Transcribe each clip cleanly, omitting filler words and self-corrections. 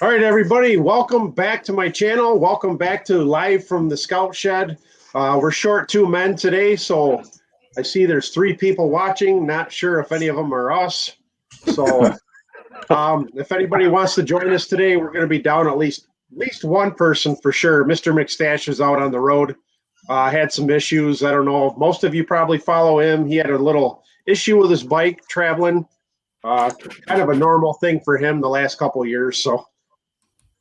All right, everybody, welcome back to my channel. Welcome back to Live from the Scout Shed. We're short 2 men today, so I see there's 3 people watching. Not sure if any of them are us. So if anybody wants to join us today, we're going to be down at least one person for sure. Mr. McStash is out on the road. Had some issues. I don't know. Most of you probably follow him. He had a little issue with his bike traveling. Kind of a normal thing for him the last couple of years. So,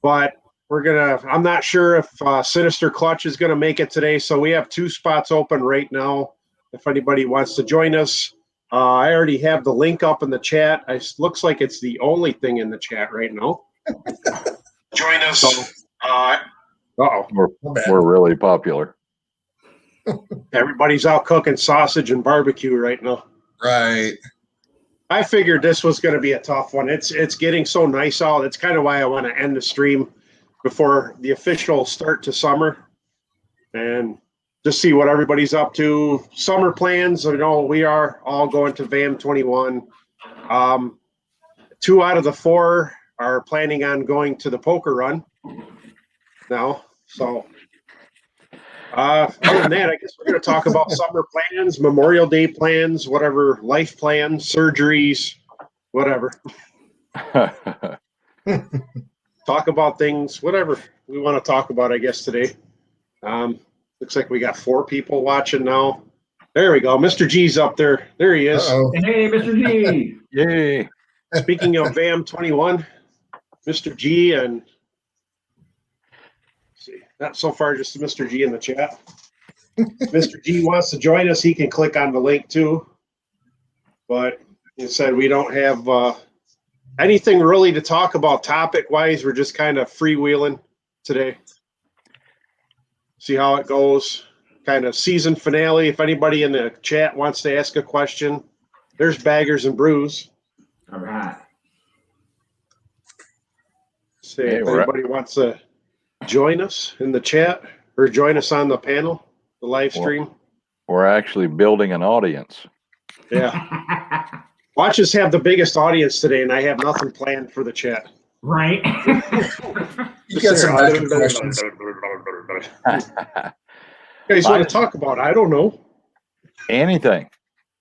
but I'm not sure if Sinister Clutch is going to make it today. So we have 2 spots open right now. If anybody wants to join us, I already have the link up in the chat. It looks like it's the only thing in the chat right now. Join us. So, we're really popular. Everybody's out cooking sausage and barbecue right now. Right. I figured this was going to be a tough one. It's getting so nice out. That's kind of why I want to end the stream before the official start to summer and just see what everybody's up to. Summer plans, you know, we are all going to VAM 21. 2 out of the 4 are planning on going to the poker run now. So other than that, I guess we're going to talk about summer plans, Memorial Day plans, whatever, life plans, surgeries, whatever. Talk about things, whatever we want to talk about, I guess, today. Looks like we got 4 people watching now. There we go. Mr. G's up there. There he is. Uh-oh. Hey, Mr. G. Yay. Speaking of VAM 21, Mr. G and see, not so far, just Mr. G in the chat. Mr. G wants to join us. He can click on the link too. But he said we don't have anything really to talk about topic-wise. We're just kind of freewheeling today. See how it goes. Kind of season finale. If anybody in the chat wants to ask a question, there's Baggers and Brews. All right. See if anybody wants to join us in the chat or join us on the panel, the live stream. We're actually building an audience. Yeah. Watch us have the biggest audience today, and I have nothing planned for the chat. Right. You got some backup questions. You guys want to talk about? I don't know. Anything.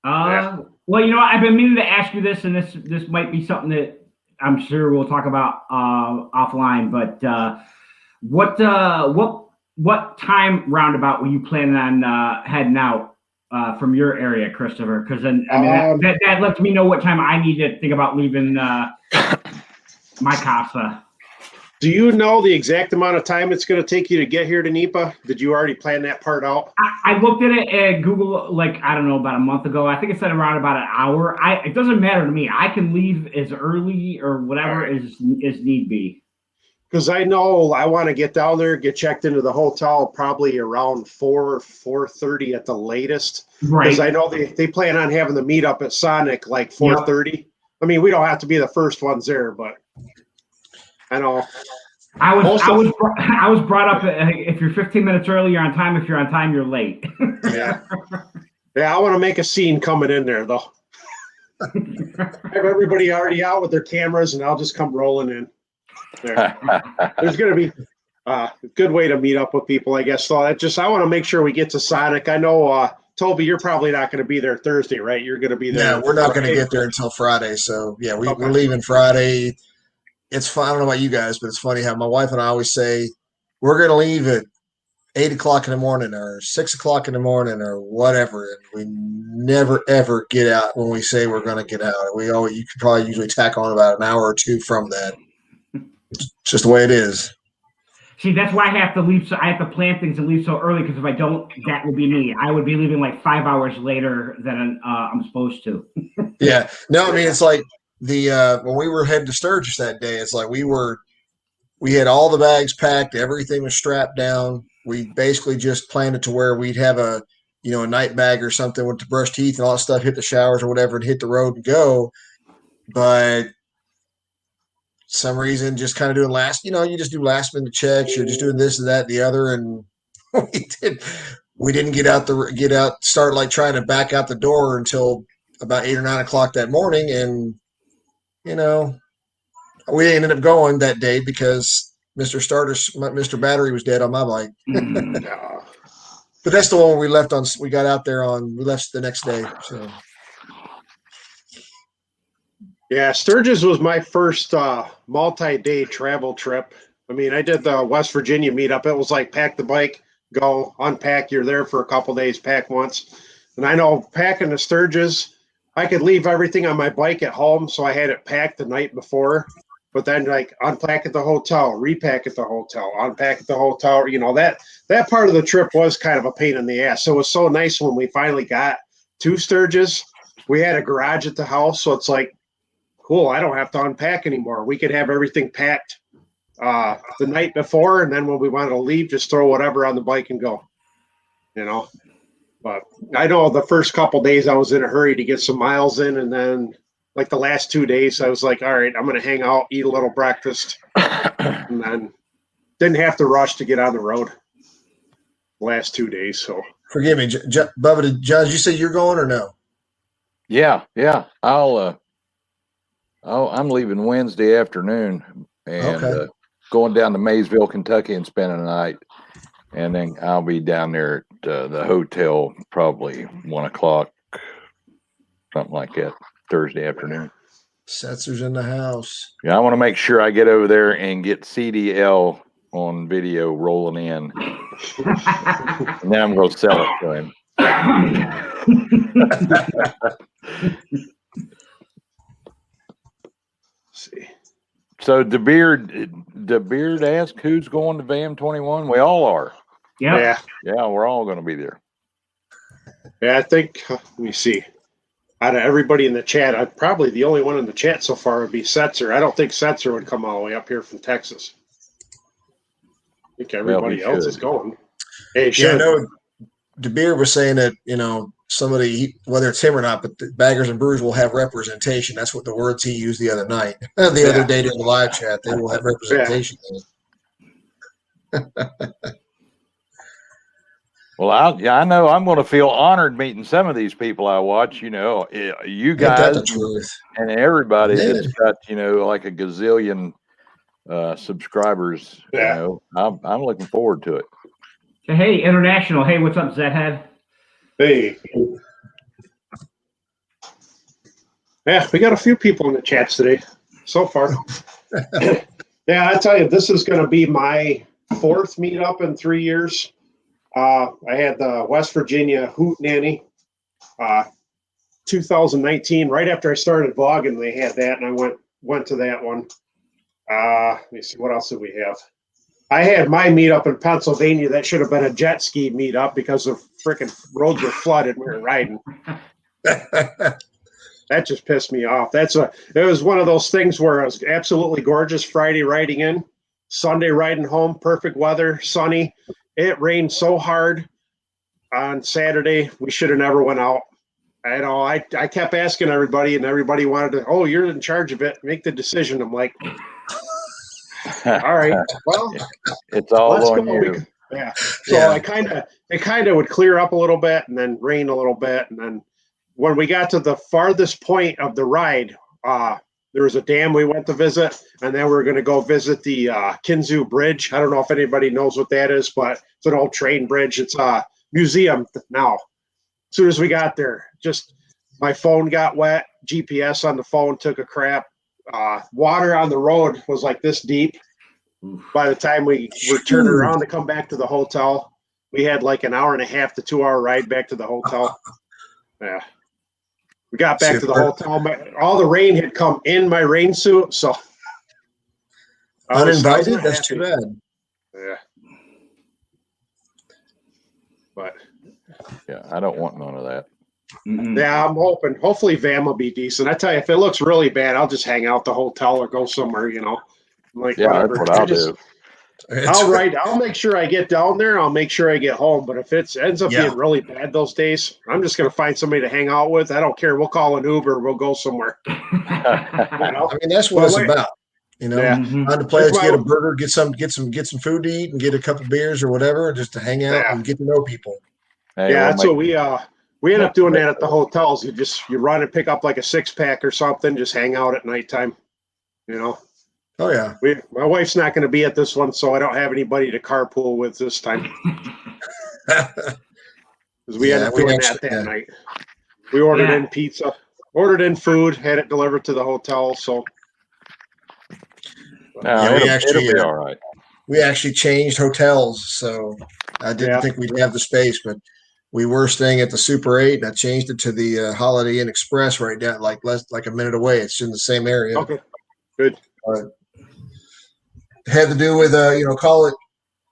Well, you know, I've been meaning to ask you this, and this might be something that I'm sure we'll talk about offline. But what time roundabout were you planning on heading out from your area, Christopher? Because then I mean that lets me know what time I need to think about leaving my casa. Do you know the exact amount of time it's going to take you to get here to NEPA? Did you already plan that part out? I looked at it at Google, like, I don't know, about a month ago. I think it said around about an hour. It doesn't matter to me. I can leave as early or whatever as need be. Because I know I want to get down there, get checked into the hotel probably around 4:30 at the latest. Right. Because I know they plan on having the meetup at Sonic like 4:30. Yep. I mean, we don't have to be the first ones there, but I know. I was brought up. If you're 15 minutes early, you're on time. If you're on time, you're late. Yeah. Yeah, I want to make a scene coming in there though. Have everybody already out with their cameras, and I'll just come rolling in. There. There's going to be a good way to meet up with people, I guess. So I want to make sure we get to Sonic. I know, Toby, you're probably not going to be there Thursday, right? You're going to be there. Yeah, we're not going to get there until Friday. So, yeah, we're leaving Friday. It's fun. I don't know about you guys, but it's funny how my wife and I always say we're going to leave at 8 o'clock in the morning or 6 o'clock in the morning or whatever. And we never, ever get out when we say we're going to get out. You could probably usually tack on about an hour or 2 from that. It's just the way it is. See, that's why I have to leave. So I have to plan things and leave so early, because if I don't, that would be me. I would be leaving like 5 hours later than I'm supposed to. Yeah. No, I mean, it's like when we were heading to Sturgis that day, it's like we had all the bags packed, everything was strapped down. We basically just planned it to where we'd have a night bag or something with to brush teeth and all that stuff, hit the showers or whatever, and hit the road and go. But some reason just kind of doing you just do last minute checks. You're just doing this and that and the other, and we didn't start like trying to back out the door until about 8 or 9 o'clock that morning, and We ended up going that day because Mr. Battery was dead on my bike. But that's the one we left on. We got out there we left the next day. So. Yeah, Sturgis was my first multi-day travel trip. I mean, I did the West Virginia meetup. It was like pack the bike, go, unpack. You're there for a couple days, pack once. And I know packing the Sturgis, I could leave everything on my bike at home, so I had it packed the night before. But then, like, unpack at the hotel, repack at the hotel, unpack at the hotel. You know, that part of the trip was kind of a pain in the ass. So it was so nice when we finally got to Sturgis. We had a garage at the house, so it's like, cool, I don't have to unpack anymore. We could have everything packed the night before, and then when we wanted to leave, just throw whatever on the bike and go, you know. But I know the first couple days I was in a hurry to get some miles in, and then like the last 2 days I was like, all right, I'm going to hang out, eat a little breakfast, and then didn't have to rush to get on the road the last 2 days. So forgive me, Bubba, John, did you say you're going or no? Yeah. I'm leaving Wednesday afternoon and going down to Maysville, Kentucky, and spending the night. And then I'll be down there at the hotel probably 1 o'clock, something like that, Thursday afternoon. Setzer's in the house. Yeah, I want to make sure I get over there and get CDL on video rolling in. And then I'm going to sell it to him. see. So the beard asked who's going to VAM 21. We all are. Yeah. Yeah, we're all going to be there. Yeah, I think, let me see. Out of everybody in the chat, I'm probably the only one in the chat so far would be Setzer. I don't think Setzer would come all the way up here from Texas. I think everybody else is going. Hey, yeah, I know DeBeer was saying that, you know, somebody, whether it's him or not, but the Baggers and Brewers will have representation. That's what the words he used the other night. The other day during the live chat, they will have representation. Well, I know I'm going to feel honored meeting some of these people I watch. You know, you guys and everybody that's got, you know, like a gazillion subscribers. Yeah. You know, I'm looking forward to it. Hey, International. Hey, what's up, Zedhead? Hey. Yeah, we got a few people in the chats today so far. Yeah, I tell you, this is going to be my 4th meetup in 3 years. I had the West Virginia Hoot Nanny 2019. Right after I started vlogging, they had that, and I went to that one. Let me see, what else did we have? I had my meetup in Pennsylvania. That should have been a jet ski meetup because the freaking roads were flooded. We were riding. That just pissed me off. It was one of those things where it was absolutely gorgeous Friday riding in, Sunday riding home, perfect weather, sunny. It rained so hard on Saturday. We should have never went out. I kept asking everybody, and everybody wanted to, oh, you're in charge of it. Make the decision. I'm like, all right, well, it's all on you. Yeah. So it kind of would clear up a little bit and then rain a little bit. And then when we got to the farthest point of the ride, there was a dam we went to visit, and then we were going to go visit the Kinzu Bridge. I don't know if anybody knows what that is, but it's an old train bridge. It's a museum now. As soon as we got there, just my phone got wet. GPS on the phone took a crap. Water on the road was like this deep. By the time we were turning around to come back to the hotel, we had like an 1.5 to 2 hour ride back to the hotel. Yeah. We got back to the hotel. All the rain had come in my rain suit, so uninvited. That's too bad. Yeah, but yeah, I don't want none of that. Yeah, I'm hoping. Hopefully, VAM will be decent. I tell you, if it looks really bad, I'll just hang out the hotel or go somewhere. You know, like whatever. That's what I'll do. I'll make sure I get down there. I'll make sure I get home. But if it ends up being really bad those days, I'm just going to find somebody to hang out with. I don't care. We'll call an Uber. We'll go somewhere. You know? I mean, that's what it's about. You know, find a place, get a burger, get some food to eat, and get a couple beers or whatever, just to hang out and get to know people. Hey, that's what we end up doing that at the hotels. You run and pick up like a 6-pack or something. Just hang out at nighttime. You know. Oh yeah. My wife's not going to be at this one, so I don't have anybody to carpool with this time. Because we ended up doing that night. We ordered in pizza, ordered in food, had it delivered to the hotel. So it'll be all right. We actually changed hotels, so I didn't think we'd have the space, but we were staying at the Super 8, and I changed it to the Holiday Inn Express right down, like a minute away. It's in the same area. Okay, good. Had to do with call it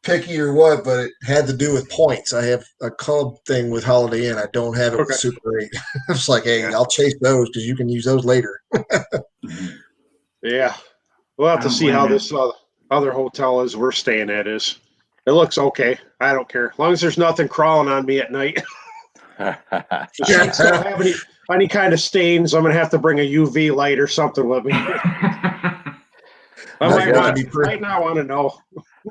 picky or what, but it had to do with points. I have a club thing with Holiday Inn. I don't have it with Super 8. It's like, hey, I'll chase those because you can use those later. Yeah, we'll have to see how this other hotel is we're staying at is. It looks okay. I don't care. As long as there's nothing crawling on me at night. The sheets don't have any kind of stains. I'm going to have to bring a UV light or something with me. I might not want to know.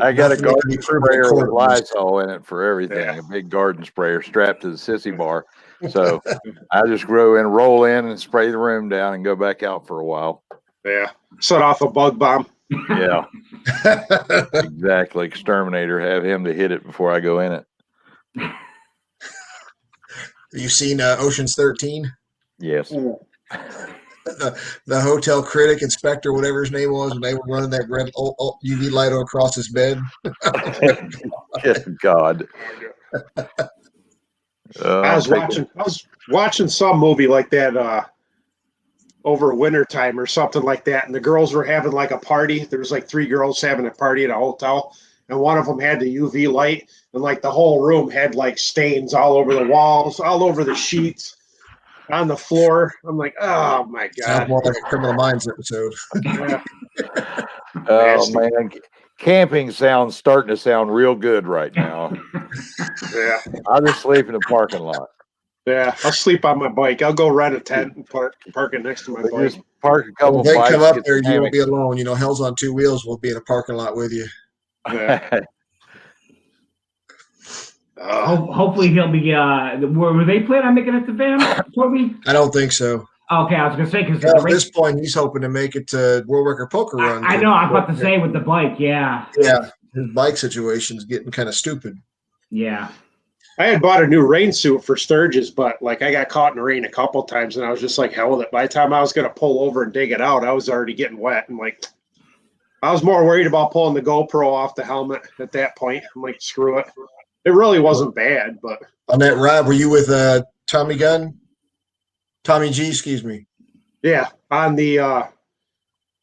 I got a garden sprayer with Lysol in it for everything, a big garden sprayer strapped to the sissy bar. So I just roll in and spray the room down and go back out for a while. Yeah. Set off a bug bomb. Yeah. Exactly. Exterminator, have him to hit it before I go in it. You seen Ocean's 13? Yes. The hotel critic, inspector, whatever his name was, and they were running that red UV light across his bed. God. I was watching some movie like that over winter time or something like that, and the girls were having like a party. There was like 3 girls having a party at a hotel, and one of them had the UV light, and like the whole room had like stains all over the walls, all over the sheets, on the floor. I'm like, oh my God. Sounds more like a Criminal Minds episode. Oh man, camping starting to sound real good right now. Yeah, I'll just sleep in the parking lot. Yeah, I'll sleep on my bike. I'll go rent a tent and park it next to my bike. Just park a couple bikes. They come up there, you won't be alone. Hell's on 2 wheels will be in a parking lot with you. Yeah. Hopefully he'll be. Were they planning on making it to Van? I don't think so. Okay, I was gonna say because at this point he's hoping to make it to World Record Poker Run. I know. I was about to say with the bike. Yeah. Yeah, his bike situation's getting kind of stupid. Yeah. I had bought a new rain suit for Sturgis, but like I got caught in the rain a couple times, and I was just like, hell with it. By the time I was gonna pull over and dig it out, I was already getting wet, and like I was more worried about pulling the GoPro off the helmet at that point. I'm like, screw it. It really wasn't bad, but on that ride, were you with Tommy G, excuse me? Yeah, on the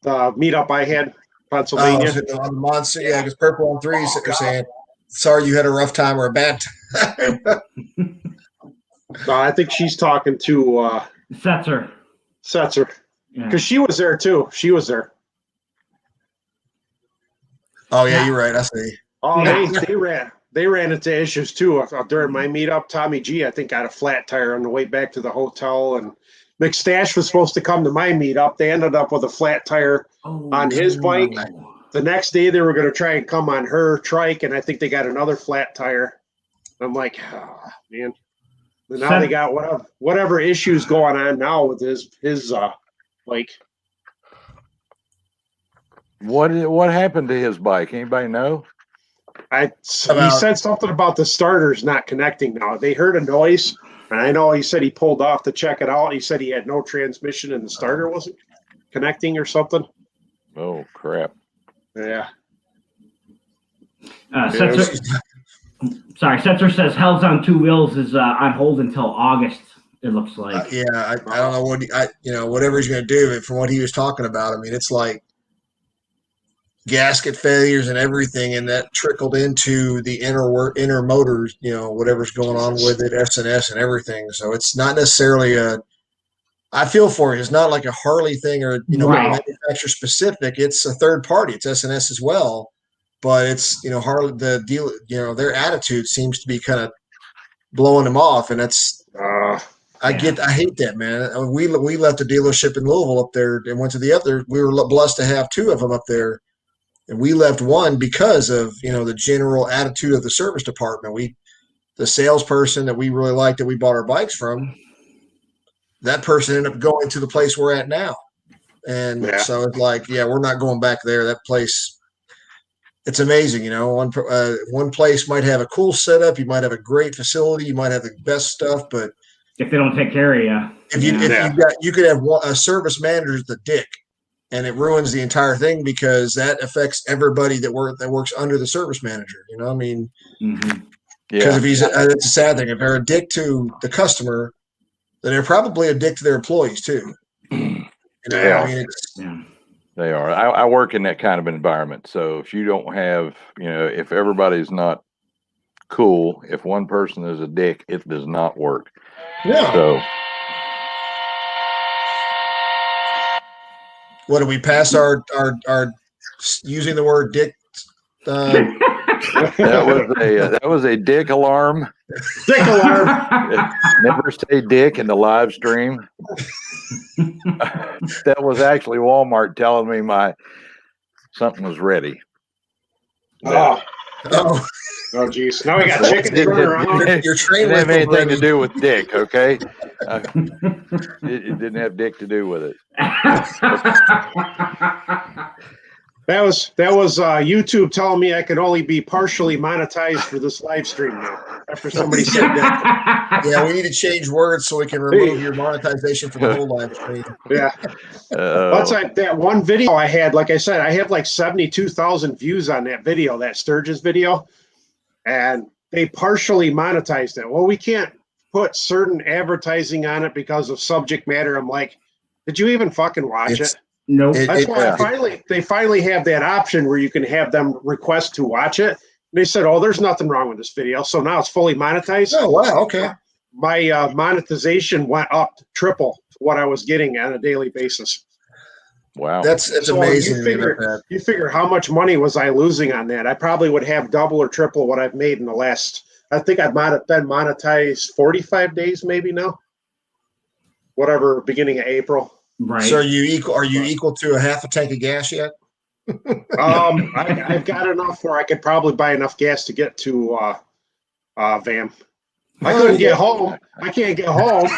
meetup I had, Pennsylvania. On the Monster, yeah, because Purple on Threes are saying, sorry you had a rough time or a bad time. No, I think she's talking to Setzer. Because she was there too. She was there. Oh yeah, you're right. I see. Oh, they ran into issues too during my meetup. Tommy G, I think, got a flat tire on the way back to the hotel, and McStash was supposed to come to my meetup. They ended up with a flat tire on his bike. The next day, they were going to try and come on her trike, and I think they got another flat tire. I'm like, oh, man. And now they got whatever issues going on now with his bike. What happened to his bike? Anybody know? He said something about the starters not connecting now. They heard a noise, and I know he said he pulled off to check it out. He said he had no transmission and the starter wasn't connecting or something. Oh, crap. Yeah. Setzer says Hell's on 2 Wheels is on hold until August, it looks like. I don't know whatever he's going to do. But from what he was talking about, I mean, it's like gasket failures and everything, and that trickled into the inner motors, whatever's going on with it, S&S and everything. So it's not necessarily I feel for it. It's not like a Harley thing or manufacturer specific. It's a third party. It's S&S as well, but it's Harley, the deal. Their attitude seems to be kind of blowing them off, and that's I hate that, man. We left a dealership in Louisville up there and went to the other. We were blessed to have 2 of them up there. And we left one because of, the general attitude of the service department. The salesperson that we really liked that we bought our bikes from, that person ended up going to the place we're at now. And so it's like, yeah, we're not going back there. That place, it's amazing. You know, one place might have a cool setup. You might have a great facility. You might have the best stuff, but if they don't take care of you, you could have a service manager's the dick, and it ruins the entire thing because that affects everybody that works under the service manager. You know, I mean, because if he's that's a sad thing. If they're a dick to the customer, then they're probably a dick to their employees too. You know, I mean, they are. I work in that kind of environment. So if you don't have, you know, if everybody's not cool, if one person is a dick, it does not work. Yeah. So what do we pass our using the word dick? That was a dick alarm. Dick alarm. Never say dick in the live stream. That was actually Walmart telling me something was ready. Oh, geez. Now we got chickens running around. Your train didn't have anything to do with dick, okay? It didn't have dick to do with it. That was YouTube telling me I could only be partially monetized for this live stream now. After somebody said that. Yeah, we need to change words so we can remove your monetization for the whole live stream. Yeah. That's like that one video I had. Like I said, I have like 72,000 views on that video, that Sturgis video, and they partially monetized it. Well, we can't put certain advertising on it because of subject matter. I'm like, did you even fucking watch it? No, that's why they finally have that option where you can have them request to watch it. They said, "Oh, there's nothing wrong with this video," so now it's fully monetized. Oh wow, okay. My monetization went up what I was getting on a daily basis. Wow, that's so amazing. You figure how much money was I losing on that? I probably would have double or triple what I've made in the last. I think I might have been monetized 45 days, maybe now. Whatever, beginning of April. Right. So are you equal to a half a tank of gas yet? I've got enough where I could probably buy enough gas to get to Vam. I couldn't get home. I can't get home.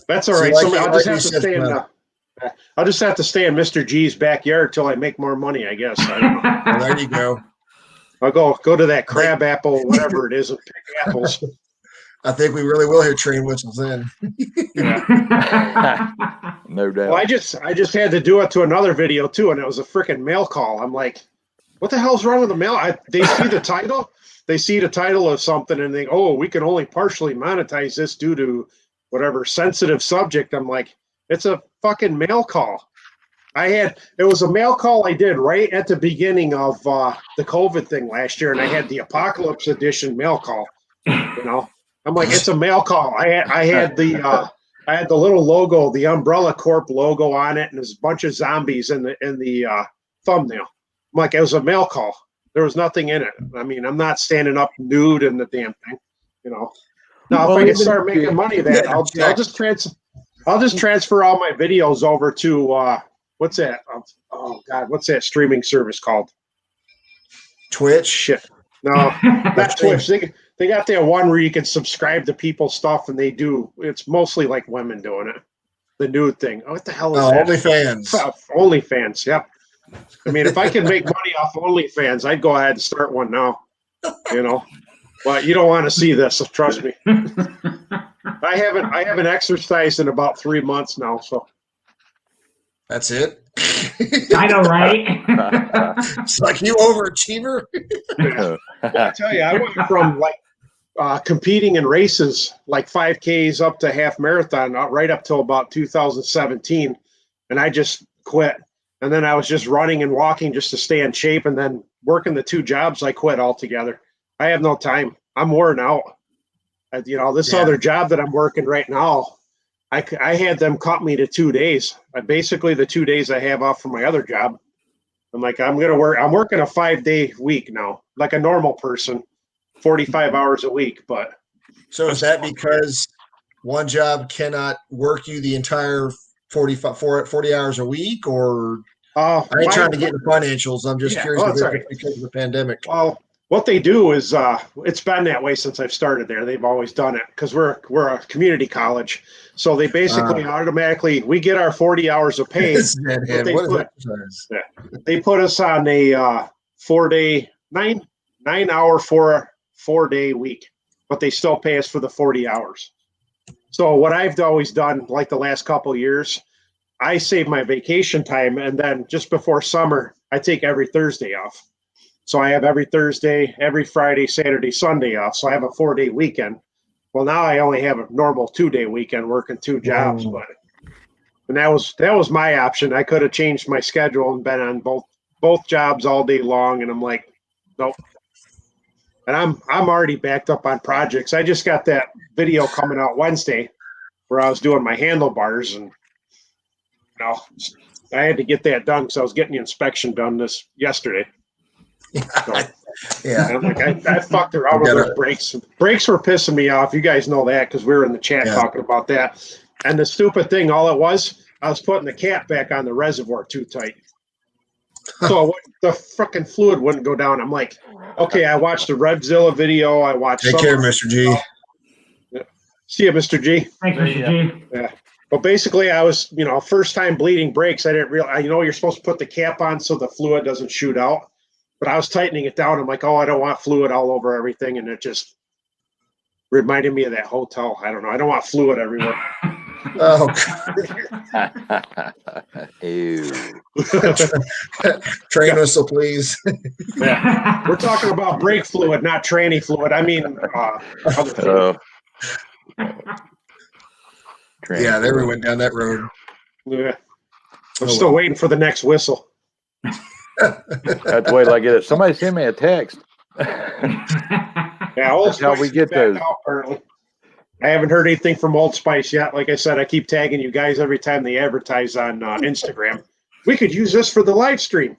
That's all right. So I'll just have to stay in Mr. G's backyard till I make more money, I guess. Well, there you go. I'll go to that crab apple, whatever it is, and pick apples. I think we really will hear train whistles then. No doubt. Well, I just had to do it to another video too, and it was a freaking mail call. I'm like, what the hell's wrong with the mail? They see the title. They see the title of something and think, oh, we can only partially monetize this due to whatever sensitive subject. I'm like, it's a fucking mail call. It was a mail call I did right at the beginning of the COVID thing last year, and I had the Apocalypse Edition mail call. You know. I'm like, it's a mail call. I had the little logo, the Umbrella Corp logo on it, and there's a bunch of zombies in the thumbnail. I'm like, it was a mail call. There was nothing in it. I mean, I'm not standing up nude in the damn thing, you know. Now, if I can start making money, I'll just transfer all my videos over to what's that? Oh God, what's that streaming service called? Twitch. Shit. No, not Twitch. They got that one where you can subscribe to people's stuff, and it's mostly like women doing it. The nude thing. Oh, what the hell is that? OnlyFans. OnlyFans, yep. I mean, if I can make money off OnlyFans, I'd go ahead and start one now. You know, but you don't want to see this, so trust me. I haven't exercised in about 3 months now, so that's it. I know, right? It's like, you overachiever. Well, I tell you, I went from like competing in races like 5Ks up to half marathon, right up till about 2017, and I just quit. And then I was just running and walking just to stay in shape, and then working the 2 jobs, I quit altogether. I have no time. I'm worn out. This other job that I'm working right now, I had them cut me to 2 days. Basically, the 2 days I have off from my other job. I'm like, I'm working a 5-day week now, like a normal person, 45 hours a week. But so is that because one job cannot work you the entire 40 hours a week, or I ain't trying to get into financials. I'm just curious if it's because of the pandemic. Well, what they do is it's been that way since I've started there. They've always done it because we're a community college, so they basically automatically we get our 40 hours of pay. They put us on a 4-day 9-hour 4-day week, but they still pay us for the 40 hours. So what I've always done, like the last couple of years, I save my vacation time, and then just before summer, I take every Thursday off. So I have every Thursday, every Friday, Saturday, Sunday off. So I have a 4-day weekend. Well, now I only have a normal 2-day weekend working 2 jobs, and that was my option. I could have changed my schedule and been on both jobs all day long, and I'm like, nope. And I'm already backed up on projects. I just got that video coming out Wednesday where I was doing my handlebars, and I had to get that done because I was getting the inspection done yesterday. So, yeah, I'm like, I fucked around with those brakes. Brakes were pissing me off. You guys know that because we were in the chat talking about that. And the stupid thing, all it was, I was putting the cap back on the reservoir too tight. So the fucking fluid wouldn't go down. I'm like, okay, I watched the Revzilla video. I watched. Take care, Mr. G. See you, Mr. G. Thanks, Mr. G. Yeah. But basically, I was, first time bleeding brakes. I didn't realize, you're supposed to put the cap on so the fluid doesn't shoot out. But I was tightening it down. I'm like, oh, I don't want fluid all over everything. And it just reminded me of that hotel. I don't know. I don't want fluid everywhere. Oh, Ew. Train whistle, please. Yeah. We're talking about brake fluid, not tranny fluid. I mean, other fluid. Yeah, there we went down that road. Yeah. I'm still waiting for the next whistle. That's the way I get it. Somebody send me a text. Yeah, Old That's how we get those. Apparently. I haven't heard anything from Old Spice yet. Like I said, I keep tagging you guys every time they advertise on Instagram. We could use this for the live stream.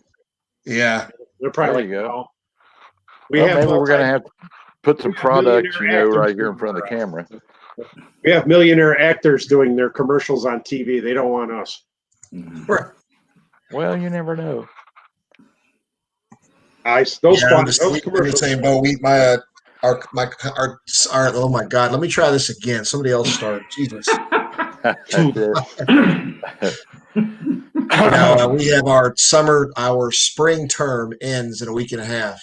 Yeah. They're probably there you go. Maybe we're going to have to put some products, right here in front of the camera. We have millionaire actors doing their commercials on TV. They don't want us. Right. Well, you never know. Those commercials. Same boat. My oh my God. Let me try this again. Somebody else start. Jesus. Now we have our spring term ends in a week and a half.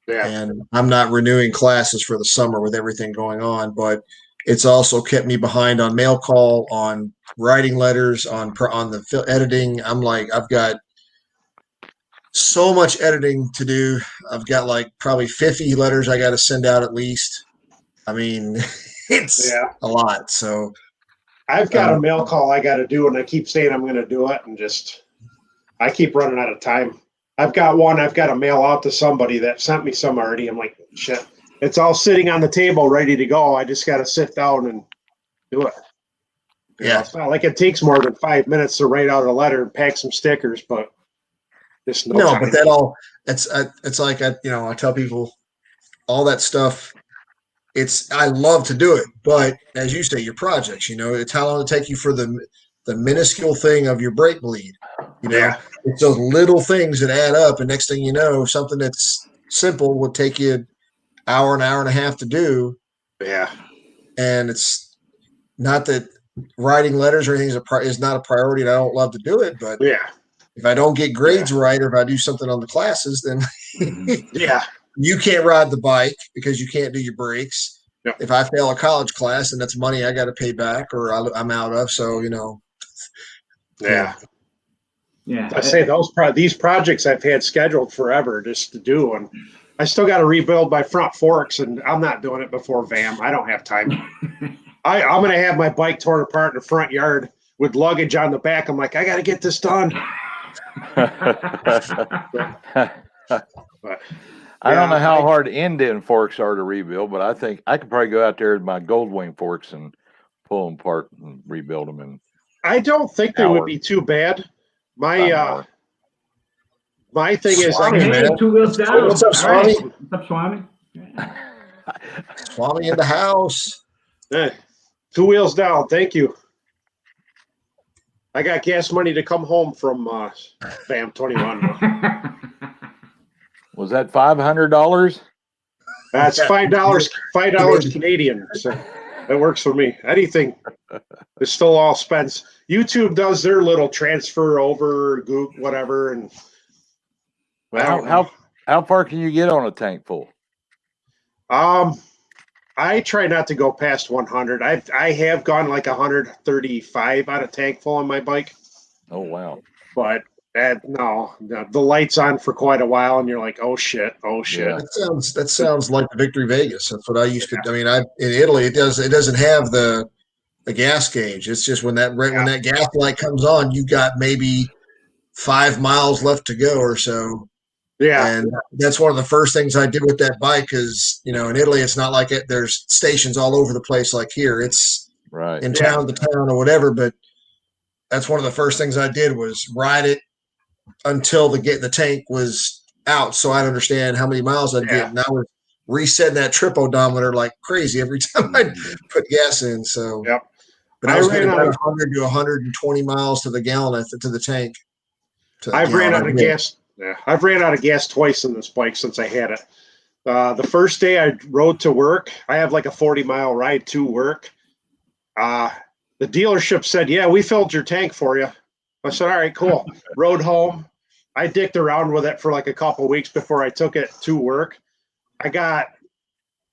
Yeah. And I'm not renewing classes for the summer with everything going on, but it's also kept me behind on mail call, on writing letters, on the editing. I'm like, I've got so much editing to do. I've got like probably 50 letters I got to send out at least. I mean, it's a lot. So I've got a mail call I got to do, and I keep saying I'm going to do it, and I keep running out of time. I've got one I've got to mail out to somebody that sent me some already. I'm like, shit. It's all sitting on the table ready to go. I just got to sit down and do it. Yeah. It's not like it takes more than 5 minutes to write out a letter and pack some stickers, but just no time. But it's like, I tell people all that stuff. I love to do it, but as you say, your projects, it's how long it take you for the minuscule thing of your brake bleed. It's those little things that add up, and next thing you know, something that's simple would take you an hour and a half to do. Yeah. And it's not that writing letters or anything is not a priority, and I don't love to do it, but if I don't get grades right, or if I do something on the classes, then you can't ride the bike because you can't do your brakes. Yep. If I fail a college class, then that's money I got to pay back, or I'm out of. So Yeah. I say these projects I've had scheduled forever just to do, and I still got to rebuild my front forks, and I'm not doing it before VAM. I don't have time. I'm going to have my bike torn apart in the front yard with luggage on the back. I'm like, I got to get this done. But, I don't know how hard end forks are to rebuild, but I think I could probably go out there with my Goldwing forks and pull them apart and rebuild them. And I don't think they would be too bad. My thing is, Swami, 2 wheels down. What's up, Swami? What's up, Swami? Swami in the house. 2 wheels down. Thank you. I got gas money to come home from FAM 21. Was that $500? That's $5 Canadian. So that works for me. Anything is still all spends. YouTube does their little transfer over, Google, whatever, and Well, how far can you get on a tank full? I try not to go past 100. I have gone like 135 on a tank full on my bike. Oh wow! But no, the light's on for quite a while, and you're like, oh shit. Yeah. That sounds like the Victory Vegas. That's what I used to. I mean, in Italy it doesn't have the gas gauge. It's just when that gas light comes on, you got maybe 5 miles left to go or so. Yeah. And that's one of the first things I did with that bike because, in Italy, it's not like there's stations all over the place like here. It's right in town to town or whatever. But that's one of the first things I did was ride it until the tank was out so I'd understand how many miles I'd get. And I was resetting that trip odometer like crazy every time I put gas in. So, but I was getting about 100 to 120 miles to the gallon to the tank. I've ran out of gas. Yeah, I've ran out of gas twice in this bike since I had it. The first day I rode to work, I have like a 40-mile ride to work. The dealership said, yeah, we filled your tank for you. I said, all right, cool. Rode home. I dicked around with it for like a couple of weeks before I took it to work. I got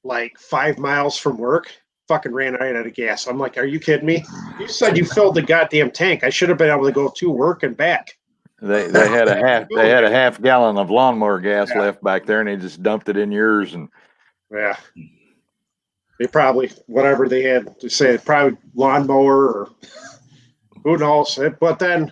like 5 miles from work, fucking ran right out of gas. I'm like, are you kidding me? You said you filled the goddamn tank. I should have been able to go to work and back. They had a half gallon of lawnmower gas left back there, and they just dumped it in yours. And they probably whatever they had to say, probably lawnmower or who knows. But then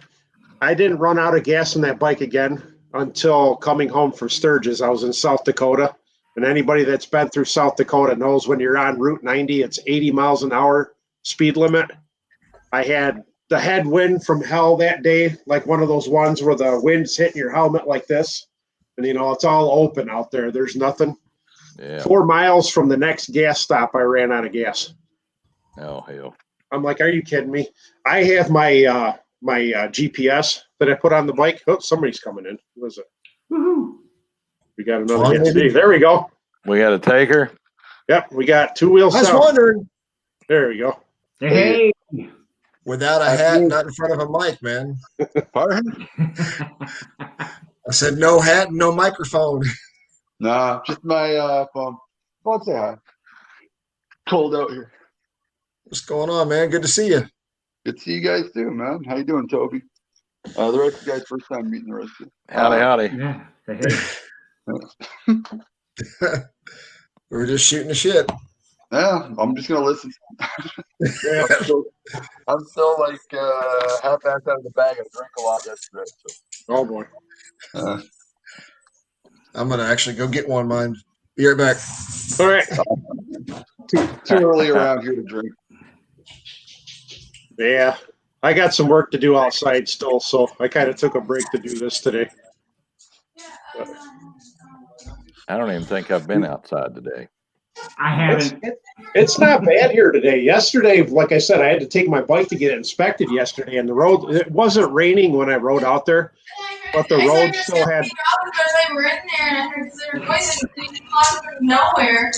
I didn't run out of gas on that bike again until coming home from Sturgis. I was in South Dakota, and anybody that's been through South Dakota knows when you're on Route 90, it's 80 miles an hour speed limit. I had the headwind from hell that day, like one of those ones where the wind's hitting your helmet like this. And, it's all open out there. There's nothing. Yeah. 4 miles from the next gas stop, I ran out of gas. Oh, hell. I'm like, are you kidding me? I have my my GPS that I put on the bike. Oh, somebody's coming in. Who is it? Woohoo. We got another hit. There we go. We got a taker? Yep, we got 2 wheels. I was wondering. There we go. Hey. Without a hat, not in front of a mic, man. Pardon? I said no hat and no microphone. Nah, just my phone. Go on, say hi. Cold out here. What's going on, man? Good to see you. Good to see you guys too, man. How you doing, Toby? The rest of you guys, first time meeting the rest of you. Howdy. Yeah. Hey. We were just shooting the shit. Yeah, I'm just gonna listen. I'm still like half-assed out of the bag. I drank a lot yesterday. So. Oh boy. I'm gonna actually go get one. Mine. Be right back. All right. Too early around here to drink. Yeah, I got some work to do outside still, so I kind of took a break to do this today. I don't even think I've been outside today. I haven't. It's not bad here today. Yesterday, like I said, I had to take my bike to get it inspected yesterday, and the road, it wasn't raining when I rode out there, but the road still had. I were in there and I heard their voices from nowhere.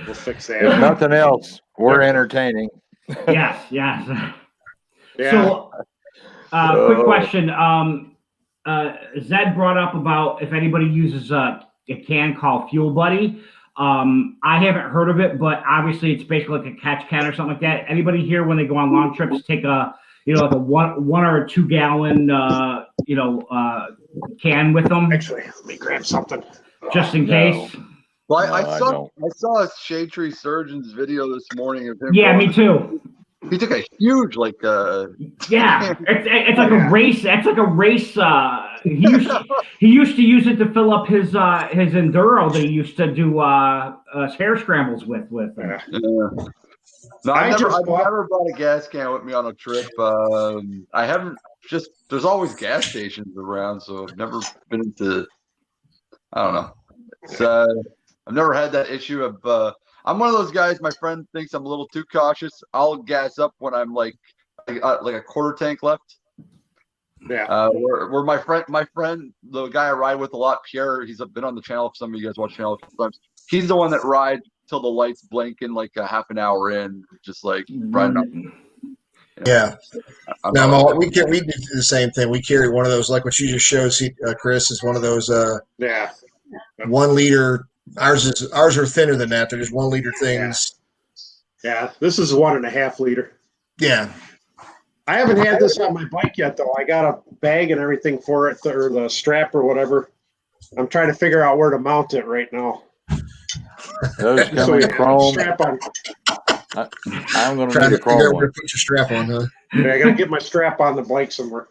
We'll fix If that. nothing else, we're entertaining. Yes. Yeah. So, quick question. Zed brought up about if anybody uses a can called Fuel Buddy. I haven't heard of it, but obviously it's basically like a catch can or something like that. Anybody here when they go on long trips take a like a one or 2 gallon can with them? Actually, let me grab something just in case. Well, No, I saw a Shade Tree Surgeon's video this morning of him. Yeah, me too. He took a huge yeah, it's like a race. It's like a race. He used to use it to fill up his enduro. They used to do hair scrambles with. Yeah. No, I've never brought a gas can with me on a trip. I haven't. Just there's always gas stations around, so I've never been into. I don't know. It's, I've never had that issue of. I'm one of those guys. My friend thinks I'm a little too cautious. I'll gas up when I'm like a quarter tank left. Yeah. Where my friend, the guy I ride with a lot, Pierre, he's been on the channel. If some of you guys watch the channel sometimes, he's the one that rides till the lights blink in like a half an hour in, just like riding up. Yeah. No, we do the same thing. We carry one of those, like what you just showed, Chris, is one of those 1 liter. Ours are thinner than that. They're just 1 liter things. Yeah. This is 1.5 liter. Yeah. I haven't had this on my bike yet, though. I got a bag and everything for it, or the strap or whatever. I'm trying to figure out where to mount it right now. Those come in chrome. Strap on. I'm going to need a chrome one. Put your strap on, huh? Yeah, I got to get my strap on the bike somewhere.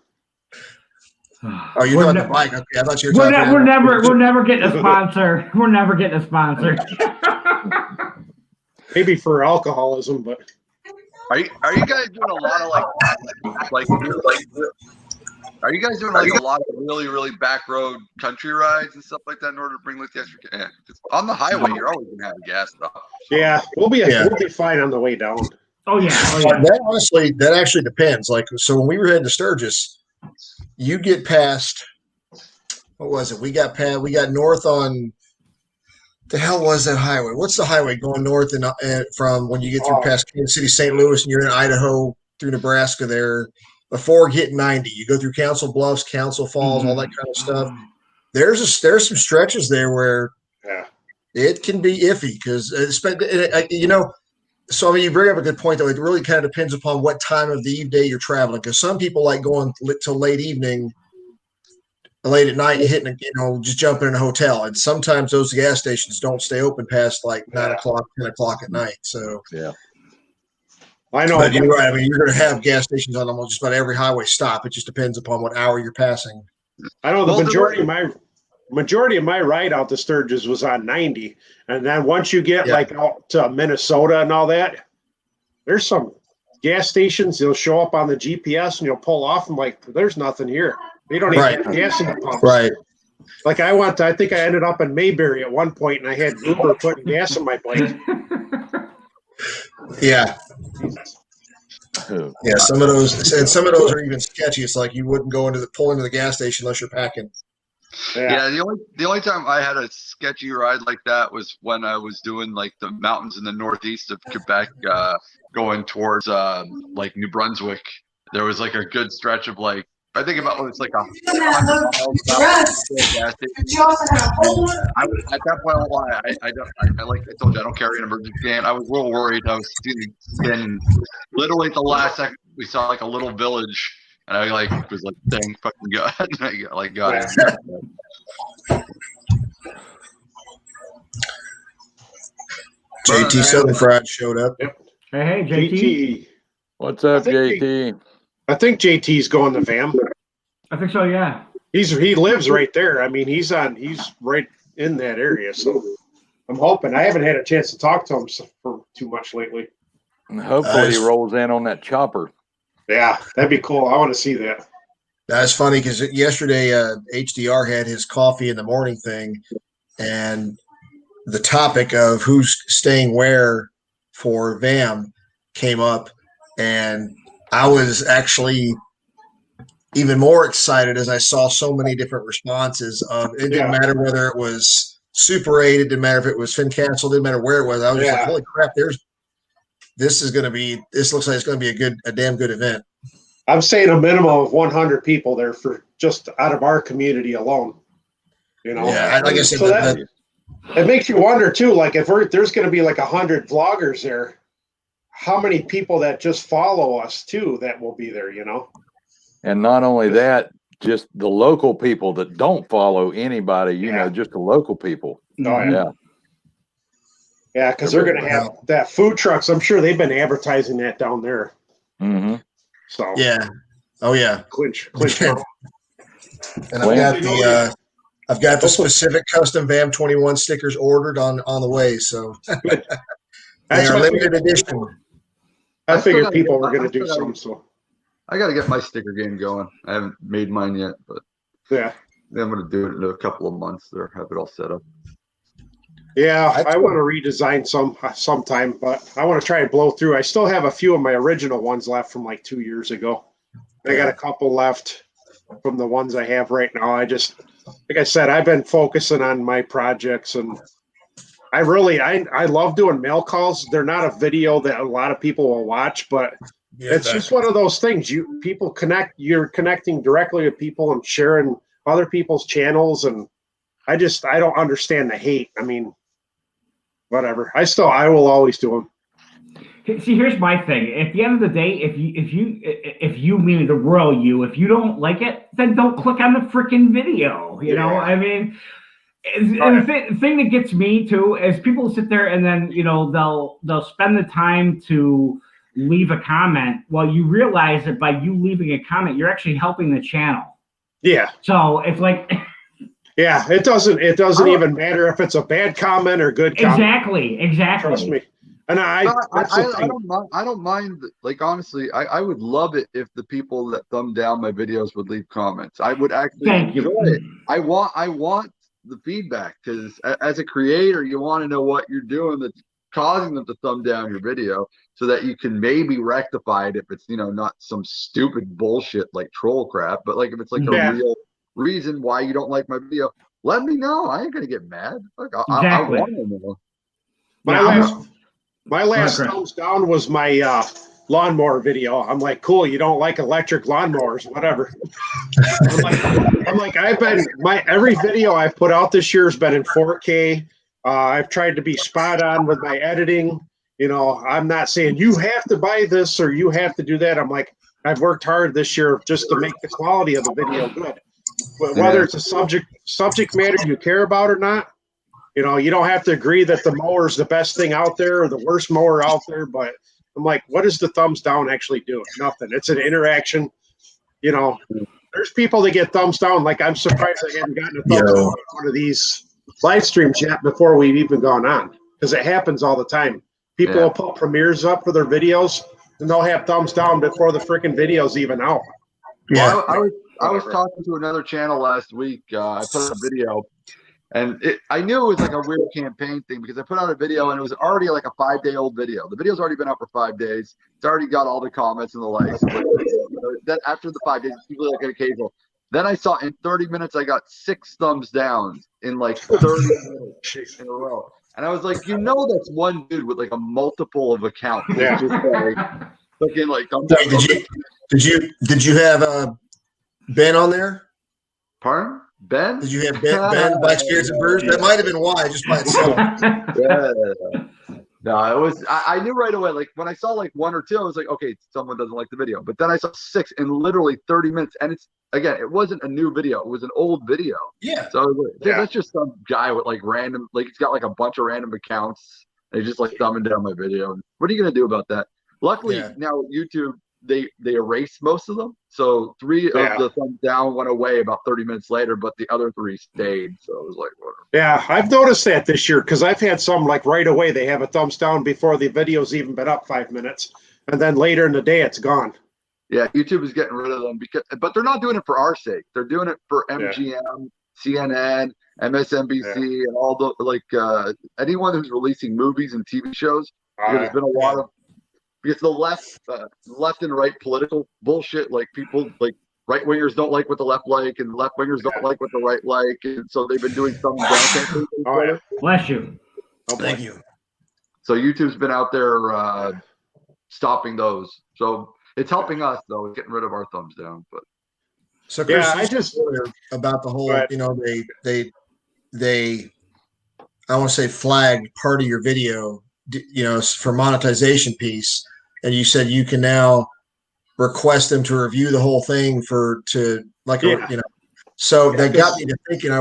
Oh, you're on the bike. Okay, I thought you were talking we're never getting a sponsor. We're never getting a sponsor. Maybe for alcoholism, but are you guys doing a lot of are you guys doing like a lot of really back road country rides and stuff like that in order to bring like the extra? Yeah, on the highway, you're always gonna have a gas stop. Yeah, we'll be fine on the way down. Oh yeah. That actually depends. Like, so when we were heading to Sturgis, you get past, what was it? We got north on, the hell was that highway? What's the highway going north and from when you get through past Kansas City, St. Louis, and you're in Idaho through Nebraska there, before hitting 90, you go through Council Bluffs, Council Falls, all that kind of stuff. There's some stretches there where it can be iffy because so I mean, you bring up a good point though. It really kind of depends upon what time of the day you're traveling, because some people like going till late evening, late at night, hitting, just jumping in a hotel, and sometimes those gas stations don't stay open past like 9 o'clock, 10 o'clock at night. So I know. But you're right. I mean, you're going to have gas stations on almost just about every highway stop. It just depends upon what hour you're passing. I know the majority of my ride out to Sturgis was on 90, and then once you get like out to Minnesota and all that, there's some gas stations. They'll show up on the GPS and you'll pull off. And like, there's nothing here. They don't even have gas in the pumps. Right. Like I think I ended up in Mayberry at one point, and I had Uber putting gas in my bike. Yeah. Yeah, some of those are even sketchy. It's like you wouldn't pull into the gas station unless you're packing. Yeah, the only time I had a sketchy ride like that was when I was doing like the mountains in the northeast of Quebec, going towards like New Brunswick. There was like a good stretch of like, I think about it's like 100 miles gas station. At that point, I like I told you, I don't carry an emergency can. I was a little worried. I was standing literally at the last second. We saw like a little village, and I was like, "Thank fucking God!" And I got it. JT Southern Fried showed up. Yep. Hey, JT. What's up, JT? I think JT's going to VAM. I think so, yeah. He lives right there. I mean, he's right in that area. So I'm hoping. I haven't had a chance to talk to him for too much lately. And hopefully he rolls in on that chopper. Yeah, that'd be cool. I want to see that. That's funny because yesterday HDR had his coffee in the morning thing, and the topic of who's staying where for VAM came up, and I was actually even more excited as I saw so many different responses of it. Didn't matter whether it was Super 8, it didn't matter if it was FinCancel, didn't matter where it was. I was just like, holy crap, this looks like it's going to be a damn good event. I'm saying a minimum of 100 people there for just out of our community alone. Yeah, like I said, so it makes you wonder too, like if there's going to be like 100 vloggers there, how many people that just follow us too that will be there, And not only that, just the local people that don't follow anybody, just the local people. Oh, yeah, because they're going to have that food trucks. I'm sure they've been advertising that down there. Mm-hmm. So clinch. And I've got the specific custom VAM 21 stickers ordered on the way, so they are limited edition. I figured people were going to do some. So I got to get my sticker game going. I haven't made mine yet, but I'm going to do it in a couple of months. There, have it all set up. Yeah, I want to redesign sometime, but I want to try and blow through. I still have a few of my original ones left from like 2 years ago. I got a couple left from the ones I have right now. I just, like I said, I've been focusing on my projects, and I love doing mail calls. They're not a video that a lot of people will watch, but it's just one of those things. You're connecting directly with people and sharing other people's channels, and I don't understand the hate. I mean, whatever. I will always do them. See, here's my thing. At the end of the day, if you mean the royal you, if you don't like it, then don't click on the freaking video. You know, I mean, the thing that gets me too is people sit there and then they'll spend the time to leave a comment. Well, you realize that by you leaving a comment, you're actually helping the channel. Yeah. So it's like. Yeah, it doesn't even matter if it's a bad comment or good comment. Exactly. Trust me. And I don't mind. Like, honestly, I would love it if the people that thumb down my videos would leave comments. I would actually enjoy it. I want the feedback, because as a creator, you want to know what you're doing that's causing them to thumb down your video, so that you can maybe rectify it if it's not some stupid bullshit like troll crap, but like if it's like a real reason why you don't like my video, let me know. I ain't gonna get mad. Like, I want to know. My last thumbs down was my lawnmower video. I'm like, cool, you don't like electric lawnmowers, whatever. I'm like, every video I've put out this year has been in 4K. I've tried to be spot on with my editing. I'm not saying you have to buy this or you have to do that. I'm like, I've worked hard this year just to make the quality of the video good. Whether it's a subject matter you care about or not, you don't have to agree that the mower is the best thing out there or the worst mower out there. But I'm like, what does the thumbs down actually do? Nothing. It's an interaction. There's people that get thumbs down. Like, I'm surprised I hadn't gotten a thumbs down on one of these live streams yet before we've even gone on, because it happens all the time. People will put premieres up for their videos and they'll have thumbs down before the freaking video's even out. Yeah. I was talking to another channel last week. I put out a video, and I knew it was like a weird campaign thing, because I put out a video and it was already like a 5-day-old video. The video's already been up for 5 days. It's already got all the comments and the likes. Then after the 5 days, people like an occasional. Then I saw in 30 minutes, I got 6 thumbs down in like 30 minutes in a row. And I was like, that's one dude with like a multiple of accounts. Yeah. Just looking like, did you have Ben on there? Pardon? Ben? Did you have Ben Black Spirits and Brews? That might have been why, just by itself. No, it was. I knew right away. Like, when I saw like 1 or 2, I was like, okay, someone doesn't like the video. But then I saw 6 in literally 30 minutes, and it wasn't a new video. It was an old video. Yeah. So I was like, dude, that's just some guy with like random, like he's got like a bunch of random accounts, and he's just like thumbing down my video. What are you gonna do about that? Luckily, now YouTube, they erased most of them. So 3 of the thumbs down went away about 30 minutes later, but the other 3 stayed. So it was like, whatever. Yeah, I've noticed that this year, because I've had some like right away. They have a thumbs down before the video's even been up 5 minutes, and then later in the day it's gone. Yeah, YouTube is getting rid of them, but they're not doing it for our sake. They're doing it for MGM, CNN, MSNBC, and all the anyone who's releasing movies and TV shows. There's been a lot of. Because the left and right political bullshit, like people like right wingers don't like what the left like, and left wingers don't like what the right like, and so they've been doing some down. Bless you. Oh, thank you. So YouTube's been out there stopping those. So it's helping us though, getting rid of our thumbs down. But so Chris, I just about the whole, they I want to say flagged part of your video, for monetization piece. And you said you can now request them to review the whole thing so that got me to thinking,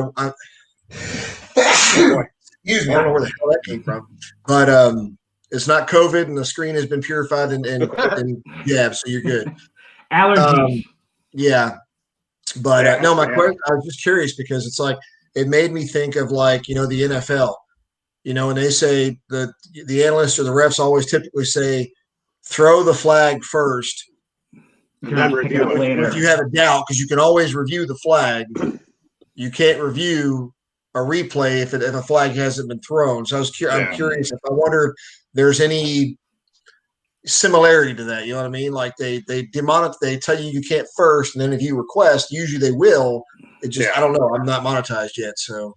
excuse me, I don't know where the hell that came from, but it's not COVID and the screen has been purified and so you're good. Allergies. But no, my question, I was just curious because it's like, it made me think of like, the NFL, when they say the analysts or the refs always typically say, throw the flag first, and then review it if you have a doubt, because you can always review the flag. You can't review a replay if a flag hasn't been thrown. So I'm curious if I wonder if there's any similarity to that. You know what I mean? Like they tell you can't first, and then if you request, usually they will. It just I don't know. I'm not monetized yet, so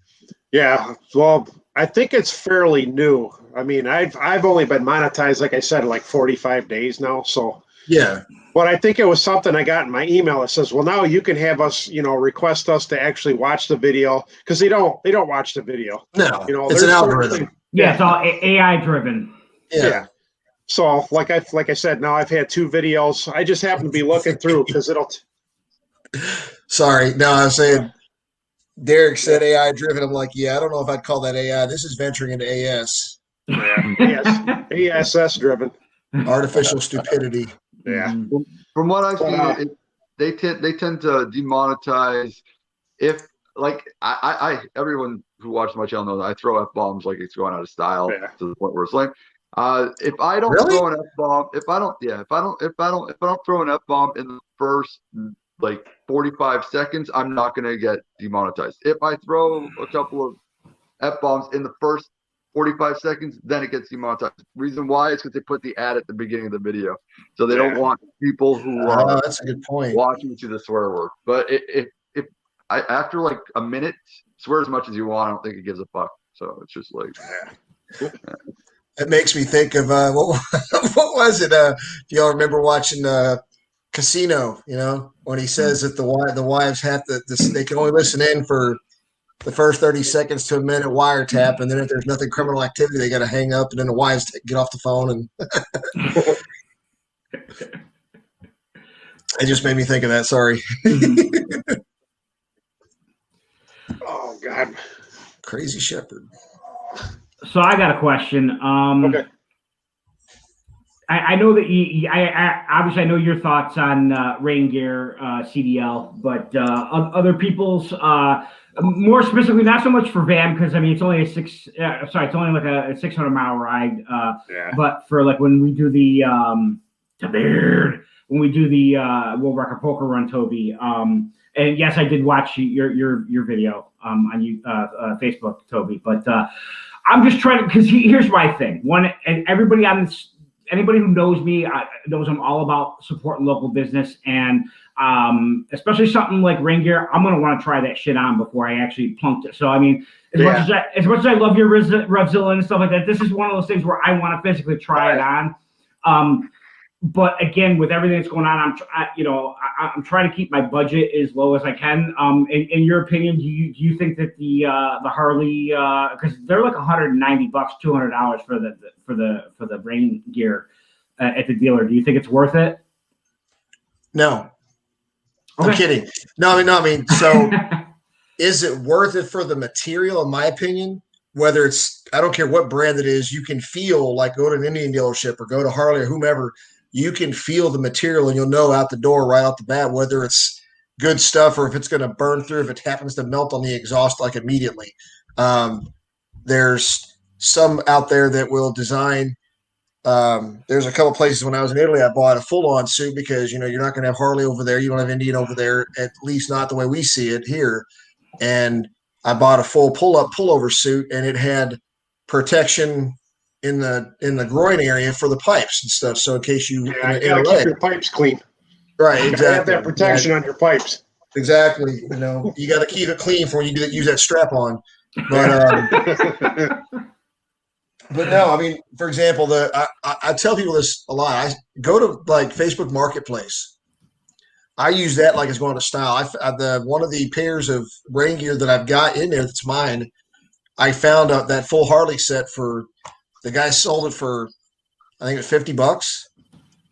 yeah. Well, I think it's fairly new. I mean, I've only been monetized, like I said, like 45 days now. So yeah. But I think it was something I got in my email that says, well, now you can have us, request us to actually watch the video, because they don't watch the video. No, it's an algorithm. Yeah, it's all AI driven. Yeah. So like I said, now I've had 2 videos. I just happen to be looking through because it'll. Sorry, no, I was saying. Derek said AI driven. I'm like, yeah, I don't know if I'd call that AI. This is venturing into AS. Yeah, ASS driven. Artificial stupidity. Yeah. From what I've seen, they tend to demonetize if like I everyone who watches my channel knows I throw F-bombs like it's going out of style to the point where it's like if I don't throw an F-bomb, if I don't throw an F-bomb in the first like 45 seconds, I'm not gonna get demonetized. If I throw a couple of F-bombs in the first 45 seconds, then it gets demonetized. Reason why is because they put the ad at the beginning of the video, so they don't want people who are that's a good point watching to the swear word. But if I after like a minute, swear as much as you want, I don't think it gives a fuck. So it's just like it makes me think of what was it? Do y'all remember watching Casino? When he says that the wives have to they can only listen in for the first 30 seconds to a minute wiretap, and then if there's nothing criminal activity, they got to hang up, and then the wives get off the phone. And it just made me think of that. Sorry. Oh God. Crazy Shepherd. So I got a question. Okay. I know that I obviously I know your thoughts on rain gear, CDL, but other people's more specifically, not so much for Van, because I mean it's only it's only like a 600 mile ride. But for like when we do the World Record Poker Run, Toby. And yes, I did watch your video on Facebook, Toby. But I'm just trying to, because here's my thing. And everybody on this. Anybody who knows me knows I'm all about supporting local business, and especially something like rain gear. I'm gonna want to try that shit on before I actually punked it. So I mean, as much as I love your Revzilla and stuff like that, this is one of those things where I want to physically try it on. But again, with everything that's going on, I'm trying to keep my budget as low as I can. In your opinion, do you think that the Harley, because they're like $190, $200 for the rain gear at the dealer? Do you think it's worth it? No, okay. I'm kidding. No, I mean, so is it worth it for the material? In my opinion, whether I don't care what brand it is, you can feel like go to an Indian dealership or go to Harley or whomever. You can feel the material and you'll know out the door right off the bat whether it's good stuff or if it's going to burn through, if it happens to melt on the exhaust like immediately. There's some out there that will design. There's a couple places when I was in Italy, I bought a full-on suit because, you're not going to have Harley over there. You don't have Indian over there, at least not the way we see it here. And I bought a full pull-up pullover suit, and it had protection in the groin area for the pipes and stuff. So in case you gotta keep your pipes clean. Right, exactly. Have that protection on your pipes. Exactly. You got to keep it clean for when you use that strap on. But but no, I mean, for example, I tell people this a lot. I go to like Facebook Marketplace. I use that like it's going to style. One of the pairs of rain gear that I've got in there that's mine, I found out that full Harley set for. The guy sold it for, I think it was $50.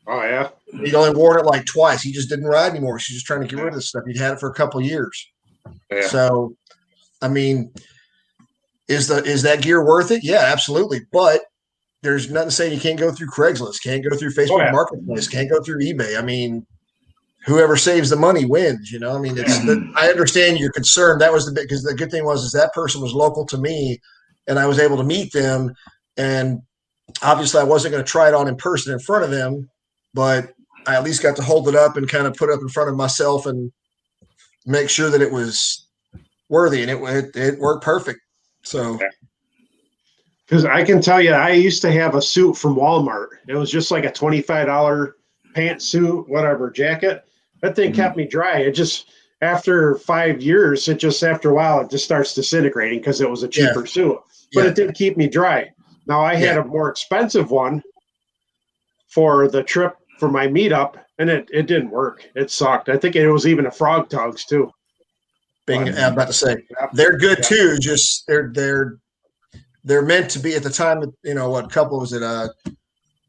Oh yeah. He'd only worn it like twice. He just didn't ride anymore. He's just trying to get rid of this stuff. He'd had it for a couple of years. Yeah. So, I mean, is that gear worth it? Yeah, absolutely. But there's nothing saying you can't go through Craigslist, can't go through Facebook Marketplace, can't go through eBay. I mean, whoever saves the money wins. I mean, I understand your concern. That was because the good thing was that person was local to me, and I was able to meet them. And obviously I wasn't going to try it on in person in front of them, but I at least got to hold it up and kind of put it up in front of myself and make sure that it was worthy, and it worked perfect. So, because I can tell you, I used to have a suit from Walmart. It was just like a $25 pantsuit, whatever jacket. That thing kept me dry. It just after 5 years, after a while, it just starts disintegrating because it was a cheaper suit. But it did keep me dry. Now I had a more expensive one for the trip for my meetup, and it didn't work. It sucked. I think it was even a Frog Tugs too. I'm about to say they're good too. Just they're meant to be at the time. What couple was it?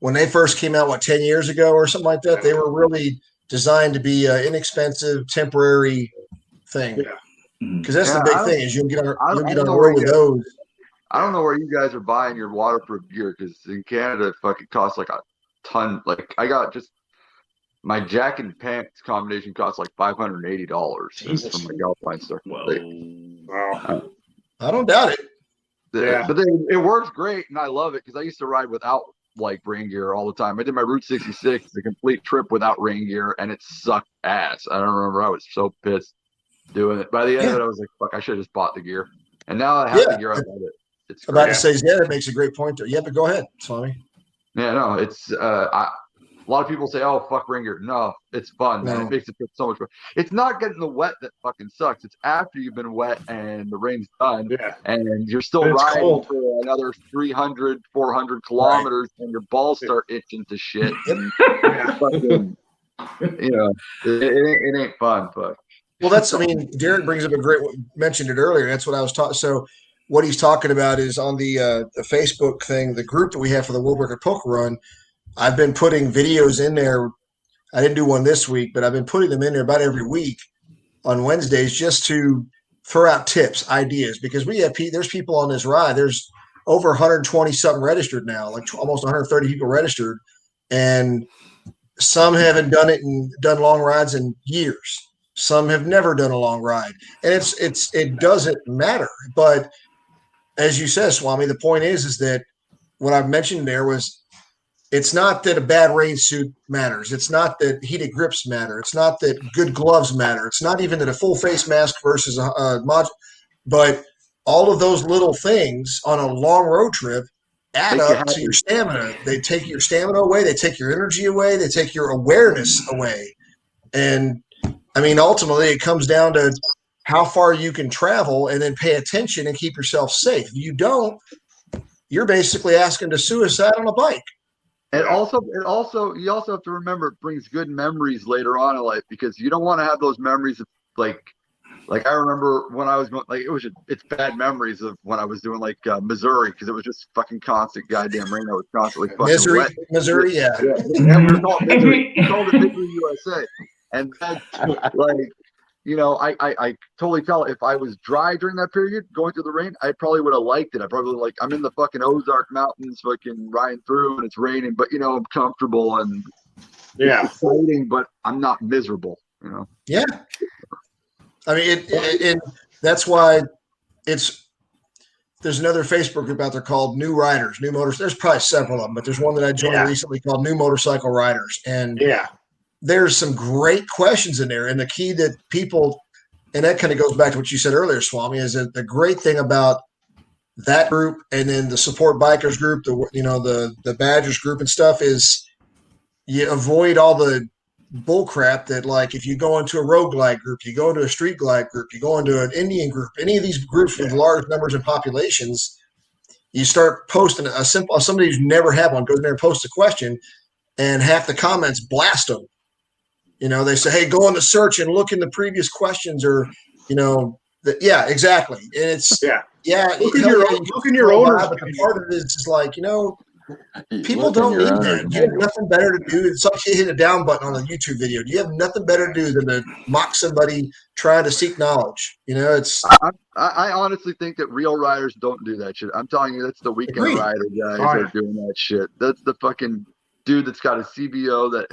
When they first came out, 10 years ago or something like that? They were really designed to be an inexpensive, temporary thing. Because that's the big thing is you'll get on the road with those. I don't know where you guys are buying your waterproof gear, because in Canada it fucking costs like a ton. Like I got just my jacket and pants combination costs like $580 from my Alpine store. Wow. I don't doubt it. But it works great, and I love it because I used to ride without like rain gear all the time. I did my Route 66, the complete trip without rain gear, and it sucked ass. I don't remember. I was so pissed doing it. By the end of it, I was like, "Fuck! I should have just bought the gear." And now I have the gear. I love it. It's about to say, that makes a great point there. Yeah, but go ahead, Swami. Yeah, no, it's a lot of people say, "Oh, fuck rain gear." No, it's fun. No. It makes it feel so much fun. It's not getting the wet that fucking sucks. It's after you've been wet and the rain's done, and you're still riding for another 300, 400 kilometers, and your balls start itching to shit. And fucking, it ain't fun, but. Well, Derek brings up mentioned it earlier. That's what I was talking. So what he's talking about is on the Facebook thing, the group that we have for the World Record Poker Run. I've been putting videos in there. I didn't do one this week, but I've been putting them in there about every week on Wednesdays just to throw out tips, ideas, because there's people on this ride. There's over 120 something registered now, like almost 130 people registered, and some haven't done long rides in years. Some have never done a long ride, and it doesn't matter. But as you said, Swami, the point is that what I mentioned there was it's not that a bad rain suit matters. It's not that heated grips matter. It's not that good gloves matter. It's not even that a full face mask versus a module. But all of those little things on a long road trip add up to your stamina. They take your stamina away. They take your energy away. They take your awareness away. And ultimately it comes down to how far you can travel and then pay attention and keep yourself safe. If you don't, you're basically asking to suicide on a bike. And also, you also have to remember it brings good memories later on in life, because you don't want to have those memories of like I remember when I was going, it's bad memories of when I was doing Missouri, because it was just fucking constant goddamn rain. I was constantly fucking wet. Missouri, yeah. And we were called Missouri. We called it Misery USA. And then I totally tell if I was dry during that period going through the rain, I probably would have liked it. I probably I'm in the fucking Ozark Mountains fucking riding through and it's raining, but I'm comfortable and it's exciting, but I'm not miserable, Yeah. And that's why there's another Facebook group out there called New Riders, New Motors. There's probably several of them, but there's one that I joined recently called New Motorcycle Riders. And there's some great questions in there. And the key that people, and that kind of goes back to what you said earlier, Swami, is that the great thing about that group and then the support bikers group, the Badgers group and stuff is you avoid all the bull crap that if you go into a road glide group, you go into a street glide group, you go into an Indian group, any of these groups with large numbers and populations, you start posting somebody who's never had one goes in there and posts a question and half the comments blast them. They say, hey, go on the search and look in the previous questions or, exactly. And it's, look in your own. But the part of it is just people don't need that. You have nothing better to do. It's like you hit a down button on a YouTube video. You have nothing better to do than to mock somebody trying to seek knowledge. It's. I honestly think that real riders don't do that shit. I'm telling you, that's the weekend rider guys that are doing that shit. That's the fucking dude that's got a CBO that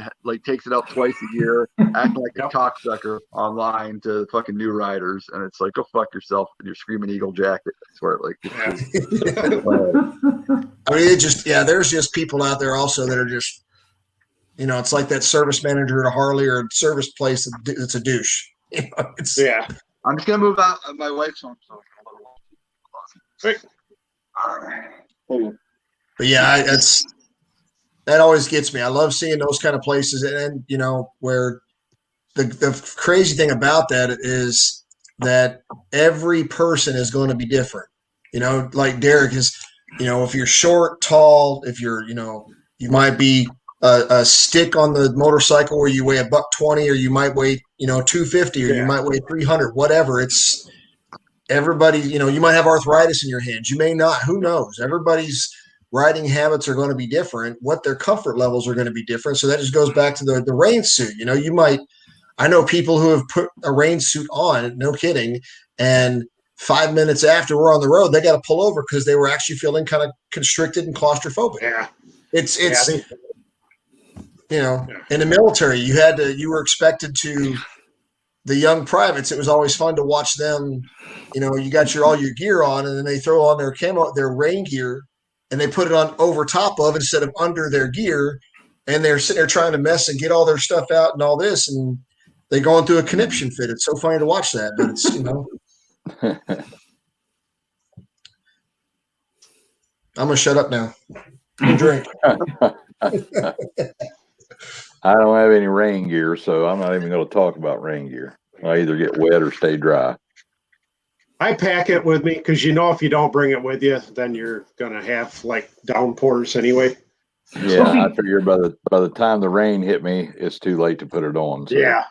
takes it out twice a year, acting like a cocksucker online to fucking new riders, and it's go fuck yourself in your Screaming Eagle jacket. I swear, there's just people out there also that are just, it's like that service manager at a Harley or service place that's a douche. I'm just gonna move out of my wife's home. So But yeah, that always gets me. I love seeing those kind of places, and where the crazy thing about that is that every person is going to be different. Like Derek is, if you're short, tall, if you're, you might be a stick on the motorcycle where you weigh $120, or you might weigh, 250, or you might weigh 300, whatever. It's everybody, you might have arthritis in your hands. You may not, who knows? Everybody's riding habits are going to be different. What their comfort levels are going to be different. So that just goes back to the rain suit. I know people who have put a rain suit on, no kidding, and 5 minutes after we're on the road, they got to pull over because they were actually feeling kind of constricted and claustrophobic. Yeah. It's in the military, you were expected to, the young privates, it was always fun to watch them, you got all your gear on, and then they throw on their rain gear, and they put it on over top of instead of under their gear, and they're sitting there trying to mess and get all their stuff out and all this, and they're going through a conniption fit. It's so funny to watch that, but it's, I'm going to shut up now and drink. I don't have any rain gear, so I'm not even going to talk about rain gear. I either get wet or stay dry. I pack it with me because if you don't bring it with you, then you're going to have like downpours anyway. Yeah, I figure by the time the rain hit me, it's too late to put it on. So. Yeah.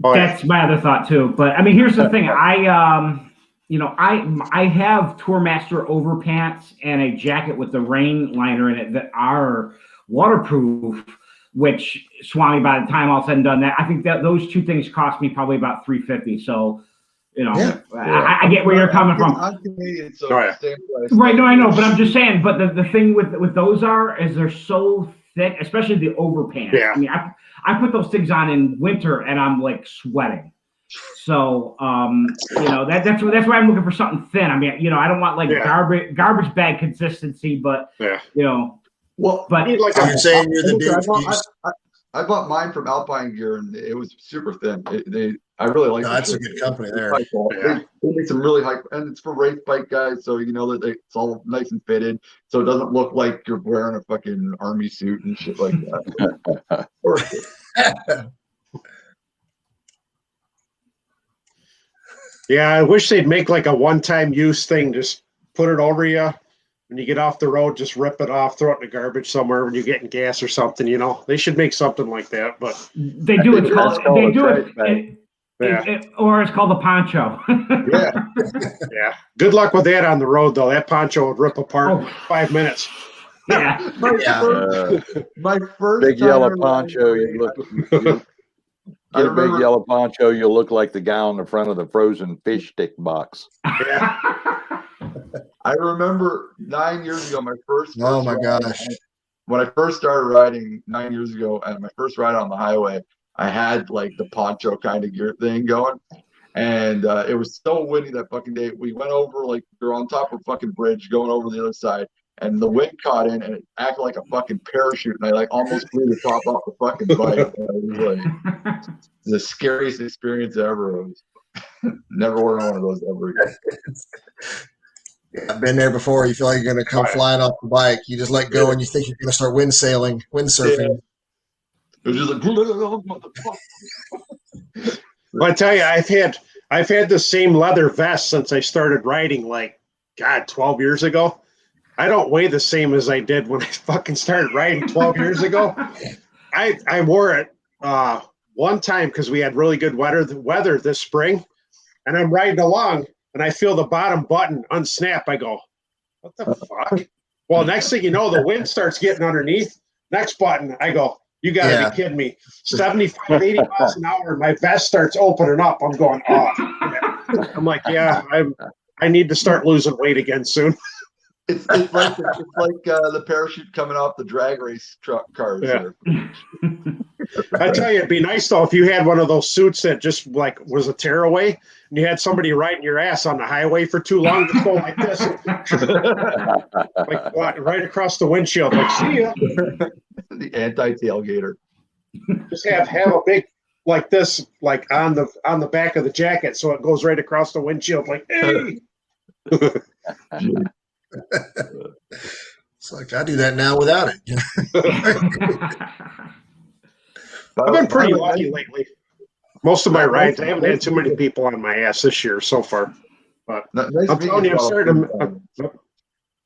That's my other thought too. But I mean, here's the thing. I have Tourmaster overpants and a jacket with the rain liner in it that are waterproof, which Swami, by the time all said and done, that I think that those two things cost me probably about $350. So, I get where you're coming from. I'm Canadian, so same price. Right, no, I know, but I'm just saying. But the thing with those is they're so thick, especially the overpants. Yeah. I mean, I put those things on in winter and I'm like sweating. So, that's why I'm looking for something thin. I mean, I don't want like garbage bag consistency, but Well, but you're saying you're the dude. I bought mine from Alpine Gear, and it was super thin. I really like. No, that's a good company there. They make some really high, and it's for race bike guys, so that it's all nice and fitted, so it doesn't look like you're wearing a fucking army suit and shit like that. Yeah, I wish they'd make like a one-time use thing. Just put it over you. When you get off the road, just rip it off, throw it in the garbage somewhere when you're getting gas or something. They should make something like that. But they do. It's called. They do it. Or it's called a poncho. Yeah. Good luck with that on the road, though. That poncho would rip apart in 5 minutes. Yeah. My first big yellow poncho. Get a big yellow poncho. You'll look like the guy on the front of the frozen fish stick box. Yeah. I remember 9 years ago, my first oh my ride, gosh. When I first started riding 9 years ago, and my first ride on the highway, I had like the poncho kind of gear thing going, and it was so windy that fucking day. We went over, like, we were on top of a fucking bridge going over the other side, and the wind caught in and it acted like a fucking parachute, and I like almost blew the top off the fucking bike. It was like the scariest experience ever. Never wear one of those ever again. I've been there before. You feel like you're going to come flying off the bike. You just let go and you think you're going to start windsurfing. Yeah. It was just like, Well, I tell you, I've had the same leather vest since I started riding, 12 years ago. I don't weigh the same as I did when I fucking started riding 12 years ago. I wore it one time because we had really good weather this spring, and I'm riding along and I feel the bottom button unsnap. I go, what the fuck? Well, next thing you know, the wind starts getting underneath. Next button, I go, you got to be kidding me. 75, 80 miles an hour, and my vest starts opening up. I'm going, oh. I'm like, I need to start losing weight again soon. It's like the parachute coming off the drag race truck cars. Yeah. I tell you, it'd be nice though if you had one of those suits that just was a tearaway, and you had somebody riding your ass on the highway for too long, just go like this, right across the windshield. Like, see ya. The anti-tailgater. Just have a big like this, like on the back of the jacket, so it goes right across the windshield. Like, hey. It's like I do that now without it. I've been pretty lucky lately. Most of my rides, I haven't had too many people on my ass this year so far. But I'm telling you,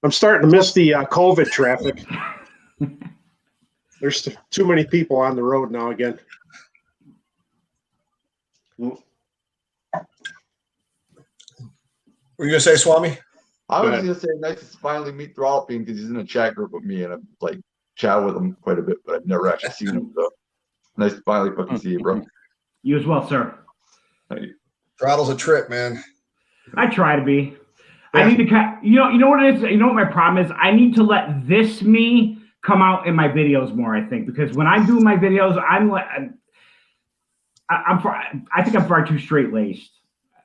I'm starting to miss the COVID traffic. There's too many people on the road now again. What were you gonna say, Swami? I was gonna say nice to finally meet Throttle Fiend because he's in a chat group with me and I'm like chat with him quite a bit, but I've never actually seen him. So nice to finally fucking see you, bro. You as well, sir. Throttle's a trip, man. I try to be. I need to, you know what it is? You know what my problem is? I need to let this me come out in my videos more, I think, because when I do my videos, I think I'm far too straight-laced.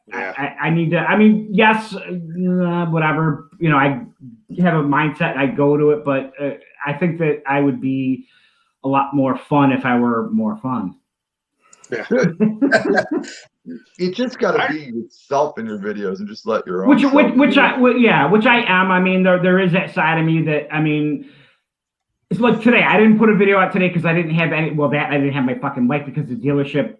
Yeah. I need to, I mean, yes, whatever, you know, I have a mindset and I go to it, but I think that I would be a lot more fun if I were more fun. Yeah. You just got to be yourself in your videos and just let your own. Which I am. I mean, there is that side of me that, I mean, it's like today. I didn't put a video out today because I didn't have any. Well, I didn't have my fucking mic because the dealership.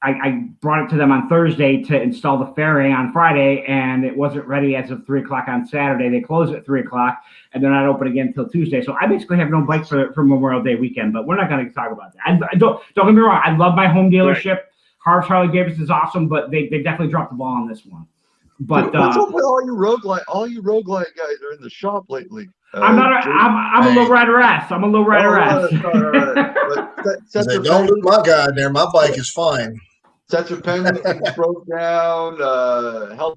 I brought it to them on Thursday to install the fairing on Friday, and it wasn't ready as of 3 o'clock on Saturday. They close at 3 o'clock, and they're not open again until Tuesday. So I basically have no bike for Memorial Day weekend. But we're not going to talk about that. I don't get me wrong. I love my home dealership. Right. Harley Davidson is awesome, but they definitely dropped the ball on this one. But what's up with all you roguelite? All you roguelite guys are in the shop lately. I'm a low rider ass. I'm a low rider ass. Don't lose my guy there. My bike is fine. Sensor pendant broke down. Hell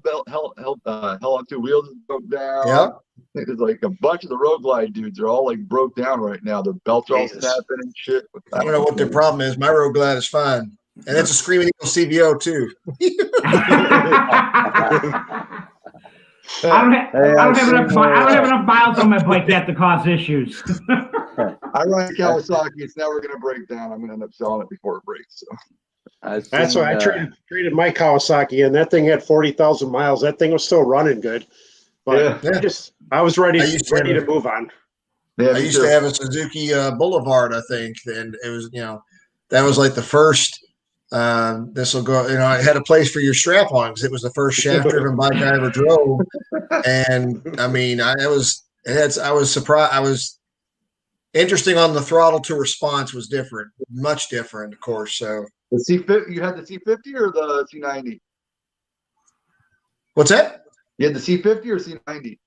on two wheels is broke down. Yep. There's like a bunch of the roguelite dudes are all like broke down right now. Their belts are all snapping and shit. I don't know what their problem is. My roguelite is fine. And it's a Screaming Eagle CVO too. I don't have enough miles on my bike yet to cause issues. I ride Kawasaki. It's never going to break down. I'm going to end up selling it before it breaks. So. That's why I traded my Kawasaki, and that thing had 40,000 miles. That thing was still running good, but I was ready to move on. Yeah, I used to have a Suzuki Boulevard, I think, and it was that was like the first. This will go. I had a place for your strap-on because it was the first shaft-driven bike I ever drove, and I mean, I was surprised. I was interesting on the throttle to response was different, much different, of course. So the C50, you had the C50 or the C90? What's that? You had the C50 or C90?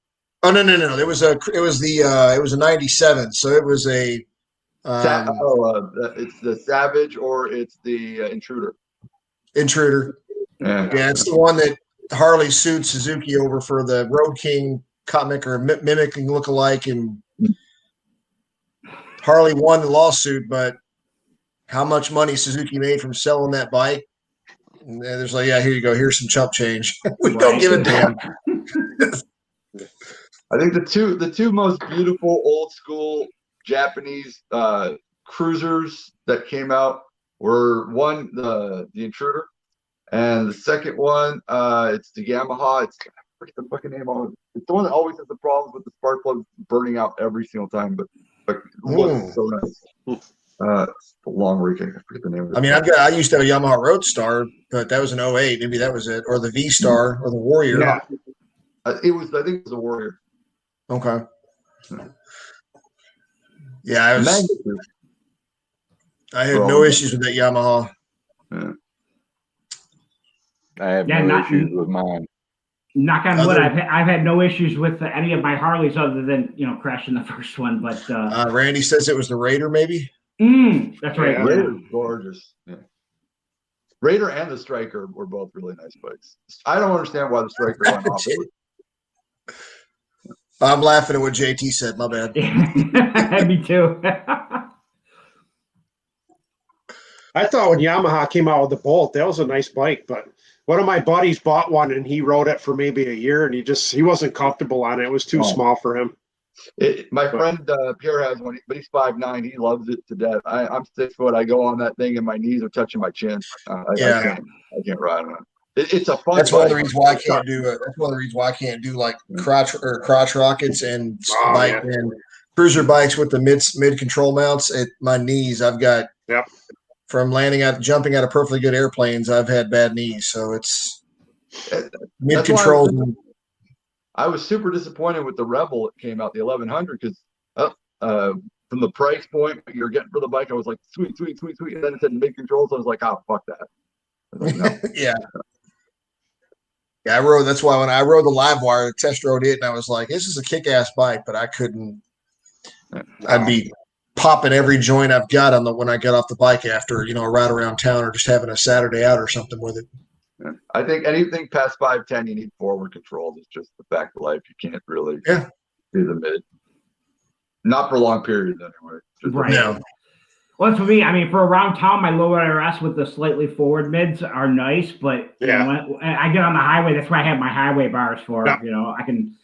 Oh no! It was a 97. So it was a. It's the Savage or it's the Intruder. Intruder. Yeah, it's the one that Harley sued Suzuki over for the Road King comic or mimicking lookalike, and Harley won the lawsuit. But how much money Suzuki made from selling that bike? And there's like, yeah, here you go. Here's some chump change. We don't give a damn. I think the two most beautiful old school Japanese cruisers that came out were one the Intruder, and the second one it's the Yamaha. I forget the fucking name of it. It's the one that always has the problems with the spark plug burning out every single time, but it looks so nice. It's the long reach. I forget the name of it. I mean, I used to have a Yamaha Roadstar, but that was an 08. Maybe that was it, or the V Star or the Warrior. Yeah, I think it was a Warrior. Okay. Yeah, I had no issues with that Yamaha. Yeah. I have no issues with mine. Knock on wood, I've had no issues with any of my Harleys other than crashing the first one. But Randy says it was the Raider, maybe. That's right. Yeah. Raider's gorgeous. Yeah. Raider and the Striker were both really nice bikes. I don't understand why the Striker went off. I'm laughing at what JT said. My bad. Me too. I thought when Yamaha came out with the Bolt, that was a nice bike. But one of my buddies bought one, and he rode it for maybe a year, and he wasn't comfortable on it. It was too small for him. My friend Pierre has one, but he's 5'9". He loves it to death. I'm 6 foot. I go on that thing and my knees are touching my chin. I can't ride on it. It's a fun. That's one of the reasons why I can't do it. That's one of the reasons why I can't do like crotch rockets and bike and cruiser bikes with the mid control mounts at my knees. I've got from jumping out of perfectly good airplanes. I've had bad knees, so it's mid control. I was super disappointed with the Rebel that came out, the 1100, because from the price point you're getting for the bike, I was like, sweet. And then it said mid control, so I was like, oh, fuck that. Like, no. Yeah, I rode. That's why when I rode the Livewire, I test rode it, and I was like, this is a kick ass bike, but I couldn't. I'd be popping every joint I've got when I get off the bike after a ride around town or just having a Saturday out or something with it. I think anything past 5'10", you need forward controls. It's just the fact of life. You can't really do the mid. Not for long periods, anyway. Right. No. Well, for me, I mean, for around town, my low RS with the slightly forward mids are nice, but when I get on the highway, that's where I have my highway bars for. Yeah. I can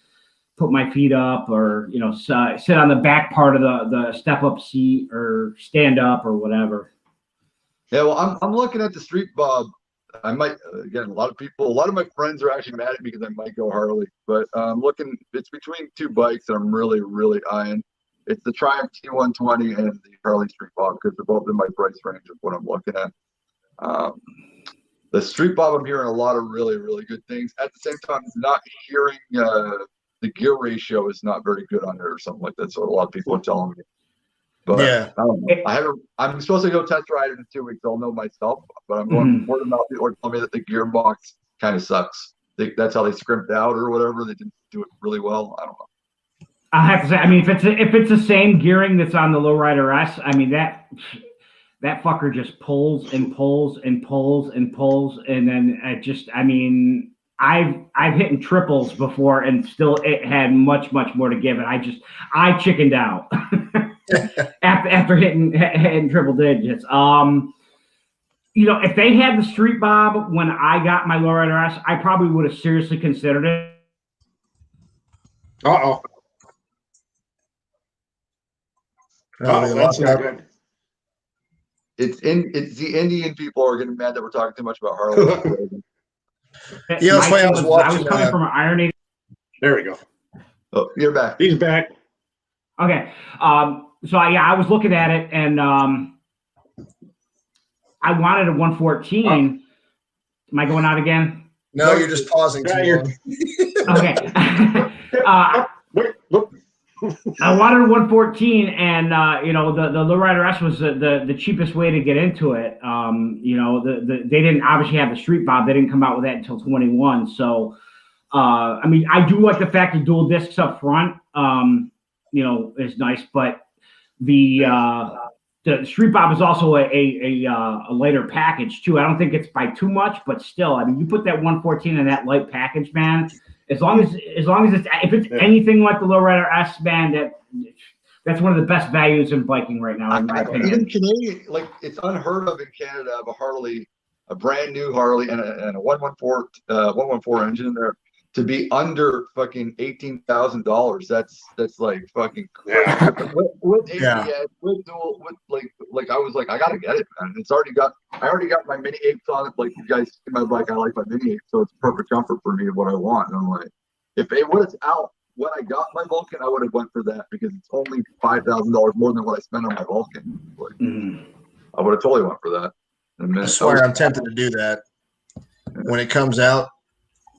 put my feet up or sit on the back part of the step up seat or stand up or whatever. Yeah, well, I'm looking at the Street Bob. I might, again, a lot of my friends are actually mad at me because I might go Harley, but I'm looking, it's between two bikes that I'm really, really eyeing. It's the Triumph T120 and the Harley Street Bob, because they're both in my price range of what I'm looking at. The Street Bob, I'm hearing a lot of really, really good things. At the same time, not hearing the gear ratio is not very good on there or something like that. So a lot of people are telling me. But I don't know. I'm supposed to go test ride it in 2 weeks. I'll know myself, but I'm going word of mouth. People are telling me that the gearbox kind of sucks. That's how they scrimped out or whatever. They didn't do it really well. I don't know. I have to say, I mean, if it's the same gearing that's on the Lowrider S, I mean that fucker just pulls and pulls and pulls and pulls, and then I've hit in triples before, and still it had much more to give it. I chickened out after hitting triple digits. If they had the Street Bob when I got my Lowrider S, I probably would have seriously considered it. That's not good. It's the Indian people are getting mad that we're talking too much about Harley. That's why I was watching. I was coming from an Iron. There we go. Oh, you're back. He's back. Okay. So I was looking at it, and I wanted a 114. Am I going out again? No, you're just pausing too long. Okay. I wanted a 114, and the Lowrider S was the cheapest way to get into it. They didn't obviously have the Street Bob. They didn't come out with that until 21. So, I do like the fact that dual discs up front, is nice, but the Street Bob is also a lighter package too. I don't think it's by too much, but still, I mean, you put that 114 in that light package, man. As long as if it's anything like the Lowrider S, man, that's one of the best values in biking right now, in my opinion. Even Canadian, like, it's unheard of in Canada of a Harley, a brand new Harley, and a 114 engine in there to be under fucking $18,000. That's like fucking crazy. With ABS, with dual, with I was like, I gotta get it, man. I already got my mini apes on it. Like, you guys see my bike, I like my mini apes, so it's perfect comfort for me of what I want. And I'm like, if it was out when I got my Vulcan, I would have went for that, because it's only $5,000 more than what I spent on my Vulcan. Like, I would have totally went for that. I swear I'm tempted to do that when it comes out.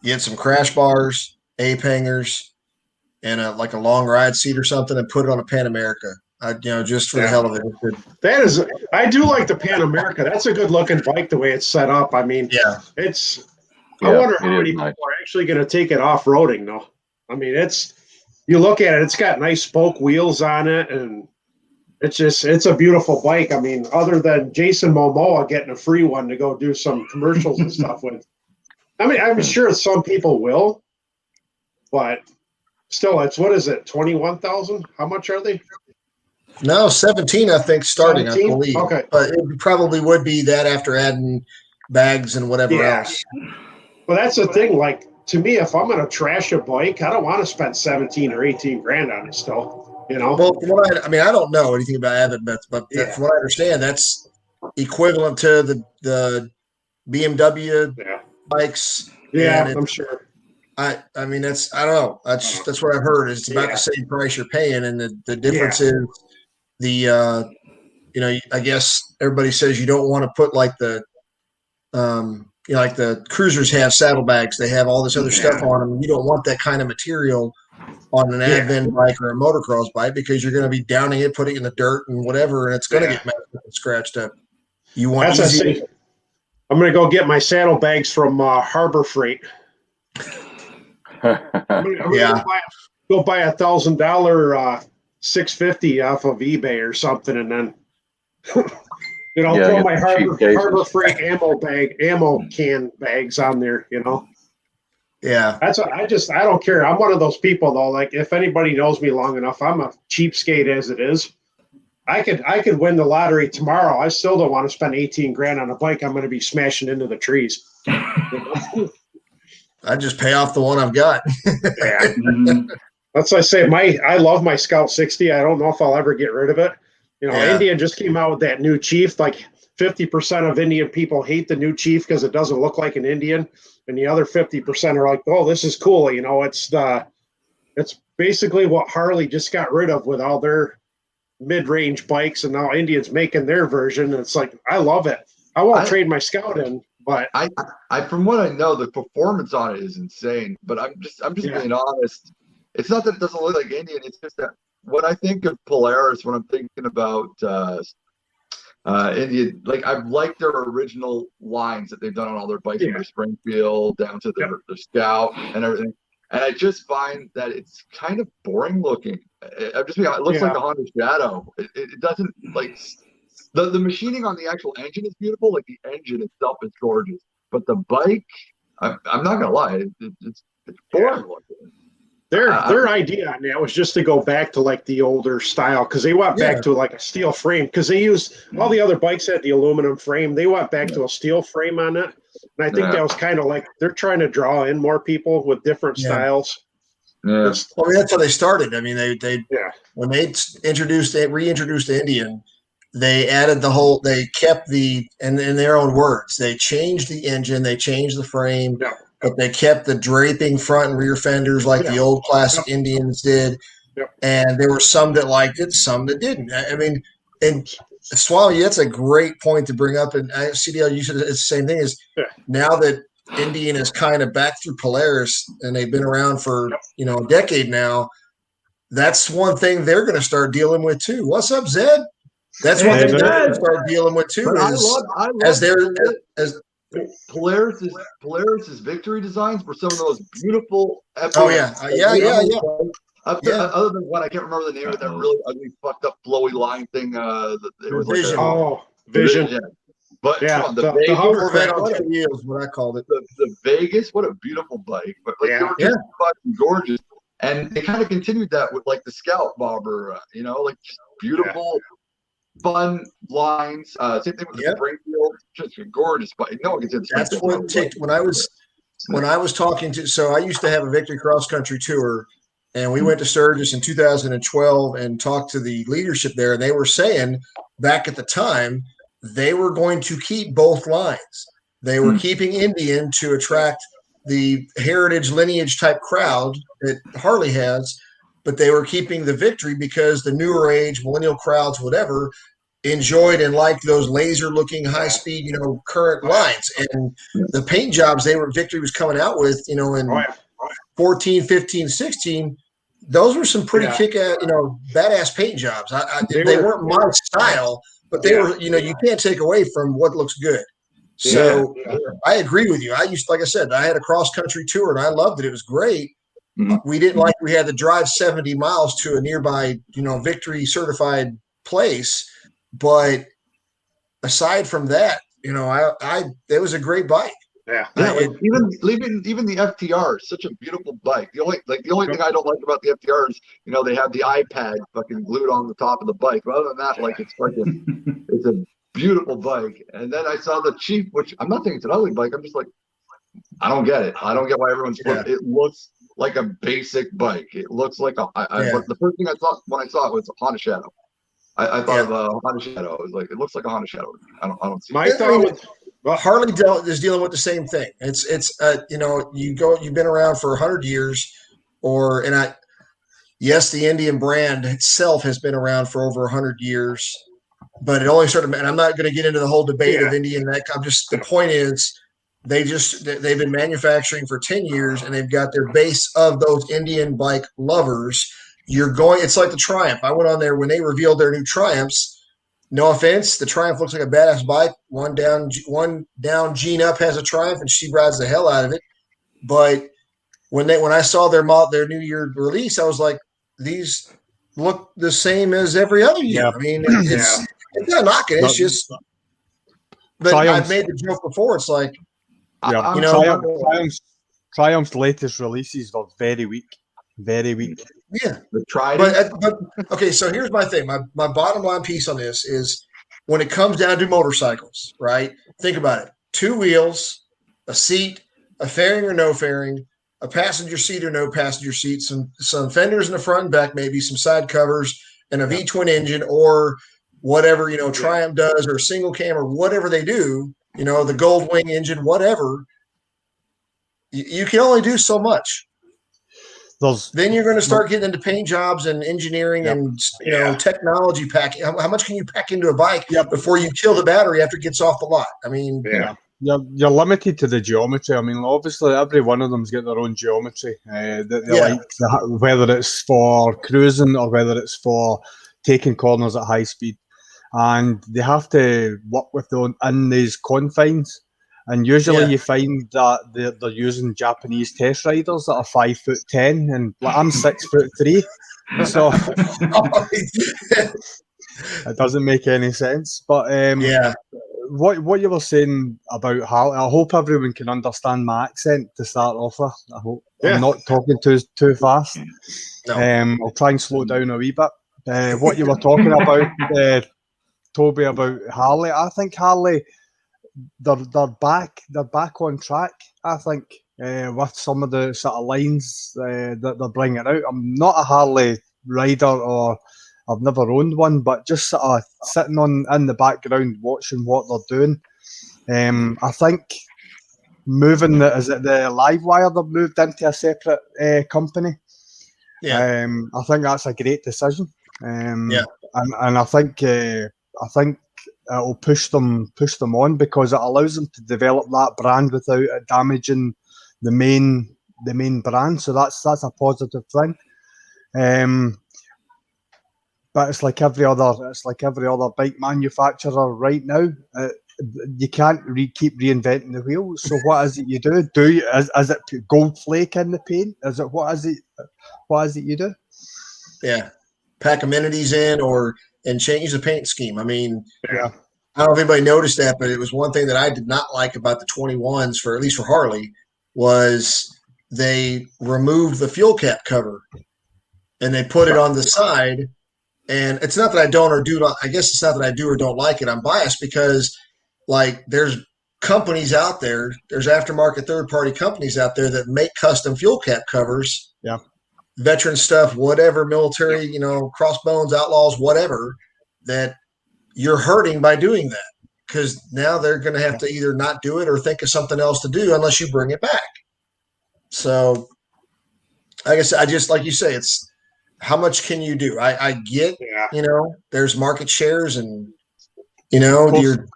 Get some crash bars, ape hangers, and a long ride seat or something, and put it on a Pan America. Just for the hell of it. I do like the Pan America. That's a good looking bike, the way it's set up. I mean, I wonder how many people are actually going to take it off roading, though. I mean, you look at it, it's got nice spoke wheels on it, and it's a beautiful bike. I mean, other than Jason Momoa getting a free one to go do some commercials and stuff with. I mean, I'm sure some people will, but still, it's, what is it, 21,000? How much are they? No, 17, I think, starting, 17? I believe. Okay. But it probably would be that after adding bags and whatever else. Well, that's the thing. Like, to me, if I'm going to trash a bike, I don't want to spend 17 or 18 grand on it still, you know? Well, from what I mean, I don't know anything about Avid bets, but Yeah. from what I understand, that's equivalent to the BMW Yeah. bikes. Yeah, And I'm sure. I mean, I don't know. That's what I've heard is it's about Yeah. the same price you're paying. And the Yeah. difference is I guess everybody says you don't want to put like like the cruisers have saddlebags. They have all this other stuff on them. You don't want that kind of material on an advent bike or a motocross bike because you're going to be downing it, putting it in the dirt and whatever, and it's going to get messed up and scratched up. You want That's easy. I say. I'm going to go get my saddlebags from Harbor Freight. I'm gonna go buy $1,000 650 off of eBay or something, and then throw my Harbor Freight ammo can bags on there. Yeah, that's what, I don't care. I'm one of those people though. Like if anybody knows me long enough, I'm a cheapskate as it is. I could win the lottery tomorrow. I still don't want to spend 18 grand on a bike. I'm going to be smashing into the trees. I just pay off the one I've got. Yeah. That's what I say. I love my Scout 60. I don't know if I'll ever get rid of it. Indian just came out with that new Chief. Like 50% of Indian people hate the new Chief because it doesn't look like an Indian, and the other 50% are like, "Oh, this is cool." It's basically what Harley just got rid of with all their mid-range bikes, and now Indian's making their version. And it's like, I love it. I won't trade my Scout in, but I from what I know, the performance on it is insane. But I'm just being honest. It's not that it doesn't look like Indian. It's just that when I think of Polaris, when I'm thinking about Indian, like I've liked their original lines that they've done on all their bikes, from their Springfield down to their Scout and everything. And I just find that it's kind of boring looking. I'm just being, it looks like a Honda Shadow. It doesn't like the machining on the actual engine is beautiful. Like the engine itself is gorgeous, but the bike, I'm not gonna lie, it's boring looking. Their idea on that was just to go back to like the older style, because they went back to like a steel frame, because they used all the other bikes had the aluminum frame. They went back to a steel frame on it, and I think that was kind of like they're trying to draw in more people with different styles. Well, I mean, that's how they started. I mean, they when they reintroduced the Indian, they added they kept in their own words, they changed the engine, they changed the frame. But they kept the draping front and rear fenders like the old classic Indians did. And there were some that liked it, some that didn't. I mean, and Swami, that's a great point to bring up. And CDL, you said it's the same thing. Is now that Indian is kind of back through Polaris and they've been around for a decade now, that's one thing they're going to start dealing with too. What's up, Zed? That's one thing they're going to start dealing with too. Polaris's victory designs were some of the most beautiful. Other than one, I can't remember the name of that really ugly, fucked up, flowy line thing. It was Vision. Vision. Yeah. But the Vegas, hovercraft on two wheels, what I called it. The Vegas, what a beautiful bike! But like they were just fucking gorgeous, and they kind of continued that with like the Scout Bobber, like just beautiful. Fun lines. Same thing with the Springfield. Just a gorgeous bike. No one can say the That's Springfield. what ticked when I was talking to. So I used to have a Victory Cross Country tour, and we went to Sturgis in 2012 and talked to the leadership there, and they were saying back at the time they were going to keep both lines. They were keeping Indian to attract the heritage lineage type crowd that Harley has. But they were keeping the Victory because the newer age millennial crowds, whatever, enjoyed and liked those laser looking high speed, current lines. And the paint jobs Victory was coming out with, in 14, 15, 16, those were some pretty badass paint jobs. They weren't my style, but they were, you can't take away from what looks good. So I agree with you. Like I said, I had a cross country tour and I loved it. It was great. We didn't we had to drive 70 miles to a nearby, Victory certified place. But aside from that, it was a great bike. Even the FTR is such a beautiful bike. The only thing I don't like about the FTR is, they have the iPad fucking glued on the top of the bike. But other than that, it's a beautiful bike. And then I saw the Chief, which I'm not saying it's an ugly bike. I'm just like, I don't get it. I don't get why everyone's it looks like a basic bike. It looks like but the first thing I thought when I saw it was a Honda Shadow. I thought of a Honda Shadow. It was like, it looks like a Honda Shadow. I don't see My thought was, Harley is dealing with the same thing. It's you've been around for 100 years, yes, the Indian brand itself has been around for over 100 years, but it only started. And I'm not going to get into the whole debate of Indian. The point is, they've been manufacturing for 10 years, and they've got their base of those Indian bike lovers. It's like the Triumph. I went on there when they revealed their new Triumphs. No offense, the Triumph looks like a badass bike. One down, Jean Up has a Triumph, and she rides the hell out of it. But when I saw their New Year release, I was like, these look the same as every other year. Yeah. I mean, it's not knocking. It's just. But I've made the joke before. It's like, Triumph's latest releases were very weak. Very weak. Yeah. But okay, so here's my thing. My bottom line piece on this is when it comes down to motorcycles, right? Think about it. 2 wheels, a seat, a fairing or no fairing, a passenger seat or no passenger seat, some fenders in the front and back, maybe some side covers, and a V-twin engine or whatever, Triumph does, or single cam or whatever they do, the Gold Wing engine, whatever. You can only do so much. Then you're going to start getting into paint jobs and engineering and technology pack. How much can you pack into a bike before you kill the battery after it gets off the lot? I mean, you're limited to the geometry. I mean, obviously, every one of them's got their own geometry. Like whether it's for cruising or whether it's for taking corners at high speed, and they have to work in these confines. And usually you find that they're using Japanese test riders that are 5'10", and I'm 6'3", so it doesn't make any sense. But what you were saying about how I hope everyone can understand my accent to start off with. I hope I'm not talking too fast. No. I'll try and slow down a wee bit. What you were talking about, Toby, about Harley. I think Harley. They're back on track, I think, with some of the sort of lines that they're bringing out. I'm not a Harley rider, or I've never owned one, but just sort of sitting in the background watching what they're doing. I think moving the Livewire, they've moved into a separate company. I think that's a great decision. And I think it'll push them on, because it allows them to develop that brand without it damaging the main brand. So that's a positive thing. But it's like every other bike manufacturer right now. You can't keep reinventing the wheel. So what is it you do? Is it put gold flake in the paint? What is it you do? Yeah, pack amenities in and change the paint scheme. I mean, I don't know if anybody noticed that, but it was one thing that I did not like about the 21s, at least for Harley, was they removed the fuel cap cover and they put it on the side. And it's not that I don't or do not. I guess it's not that I do or don't like it. I'm biased because, like, there's companies out there, there's aftermarket third-party companies out there that make custom fuel cap covers. Yeah. Veteran stuff, whatever, military, crossbones, outlaws, whatever, that you're hurting by doing that, because now they're going to have to either not do it or think of something else to do unless you bring it back. So, I guess I just, like you say, it's how much can you do? I get, there's market shares and, the